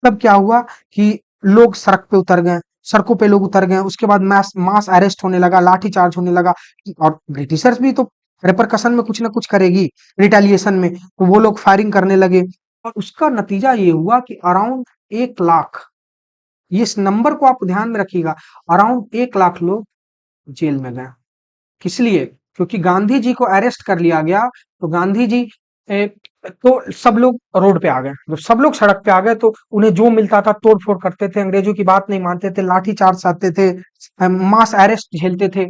तब क्या हुआ कि लोग सड़क पे उतर गए, सड़कों पे लोग उतर गए। उसके बाद मास मास अरेस्ट होने लगा, लाठी चार्ज होने लगा। और ब्रिटिशर्स भी तो रेपरकशन में कुछ ना कुछ करेगी, रिटेलिएशन में, तो वो लोग फायरिंग करने लगे। और उसका नतीजा ये हुआ कि अराउंड 1 लाख, इस नंबर को आप ध्यान में रखिएगा, अराउंड 1 लाख लोग जेल में गए। किस लिए? क्योंकि गांधी जी को अरेस्ट कर लिया गया। तो गांधी जी तो सब लोग रोड पे आ गए। जब सब लोग सड़क पे आ गए तो उन्हें जो मिलता था तोड़ फोड़ करते थे, अंग्रेजों की बात नहीं मानते थे, लाठी चार्ज आते थे, मास अरेस्ट झेलते थे।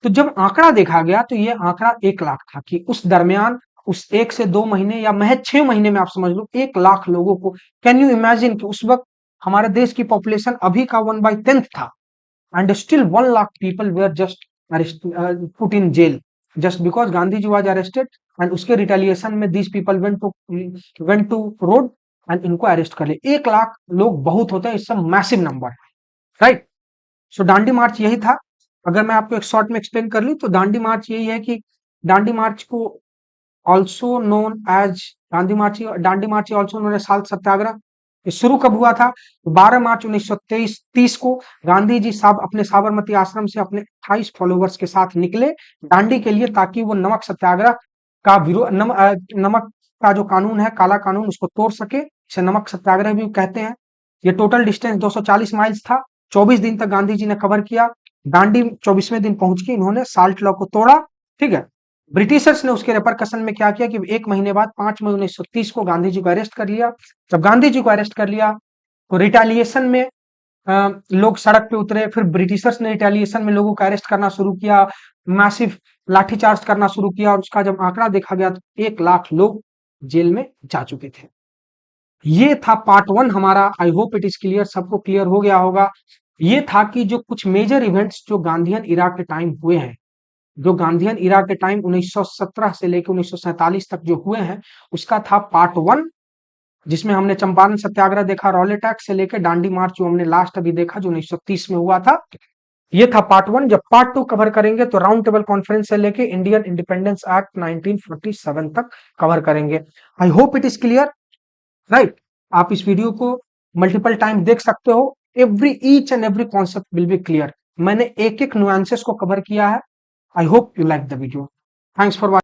तो जब आंकड़ा देखा गया तो ये आंकड़ा 1 लाख था कि उस दरमियान, उस 1 से 2 महीने या महज 6 महीने में आप समझ लो 1 लाख लोगों को। कैन यू इमेजिन कि उस वक्त हमारे देश की पॉपुलेशन अभी का 1/10 था and still 1 lakh people were just put in jail just because Gandhi ji was arrested and उसके रिटेलिएशन में these people went to road and इनको अरेस्ट कर लिया। 1 लाख लोग बहुत होते हैं, इट्स मैसिव नंबर, राइट? सो दांडी मार्च यही था। अगर मैं आपको एक शॉर्ट में एक्सप्लेन कर लूं तो दांडी मार्च यही है कि दांडी मार्च को ऑल्सो नोन एज दांडी मार्च ऑल्सो नोन एज साल्ट सत्याग्रह। ये शुरू कब हुआ था? 12 मार्च 1930 को गांधी जी अपने साबरमती आश्रम से अपने 28 फॉलोवर्स के साथ निकले दांडी के लिए, ताकि वो नमक सत्याग्रह का विरोध, नमक का जो कानून है, काला कानून, उसको तोड़ सके। इसे नमक सत्याग्रह भी कहते हैं। ये टोटल डिस्टेंस 240 माइल्स था। 24 दिन तक गांधी जी ने कवर किया। दांडी 24वें दिन पहुंच के इन्होंने साल्ट लॉ को तोड़ा। ठीक है, ब्रिटिशर्स ने उसके रेपरकशन में क्या किया कि 1 महीने बाद 5 मई 1930 को गांधी जी को अरेस्ट कर लिया। जब गांधी जी को अरेस्ट कर लिया तो रिटेलिएशन में लोग सड़क पे उतरे। फिर ब्रिटिशर्स ने रिटेलिएशन में लोगों को अरेस्ट करना शुरू किया, मैसिव लाठीचार्ज करना शुरू किया। और उसका जब आंकड़ा देखा गया तो 1 लाख लोग जेल में जा चुके थे। ये था पार्ट 1 हमारा। आई होप इट इज क्लियर, सबको क्लियर हो गया होगा। ये था कि जो कुछ मेजर इवेंट्स जो गांधीयन इरा के टाइम हुए हैं, जो गांधीयन इरा के टाइम 1917 से लेकर 1947 तक जो हुए हैं, उसका था पार्ट 1, जिसमें हमने चंपारण सत्याग्रह देखा, रॉलेट एक्ट से लेकर दांडी मार्च जो हमने लास्ट अभी देखा जो 1930 में हुआ था। ये था पार्ट 1। जब पार्ट 2 कवर करेंगे तो राउंड टेबल कॉन्फ्रेंस से लेके इंडियन इंडिपेंडेंस एक्ट 1947 तक कवर करेंगे। आई hope it is clear, right? आप इस वीडियो को मल्टीपल टाइम देख सकते हो। Each and every concept will be clear. मैंने एक एक नुआंसेस को कवर किया है। I hope you liked the video. Thanks for watching.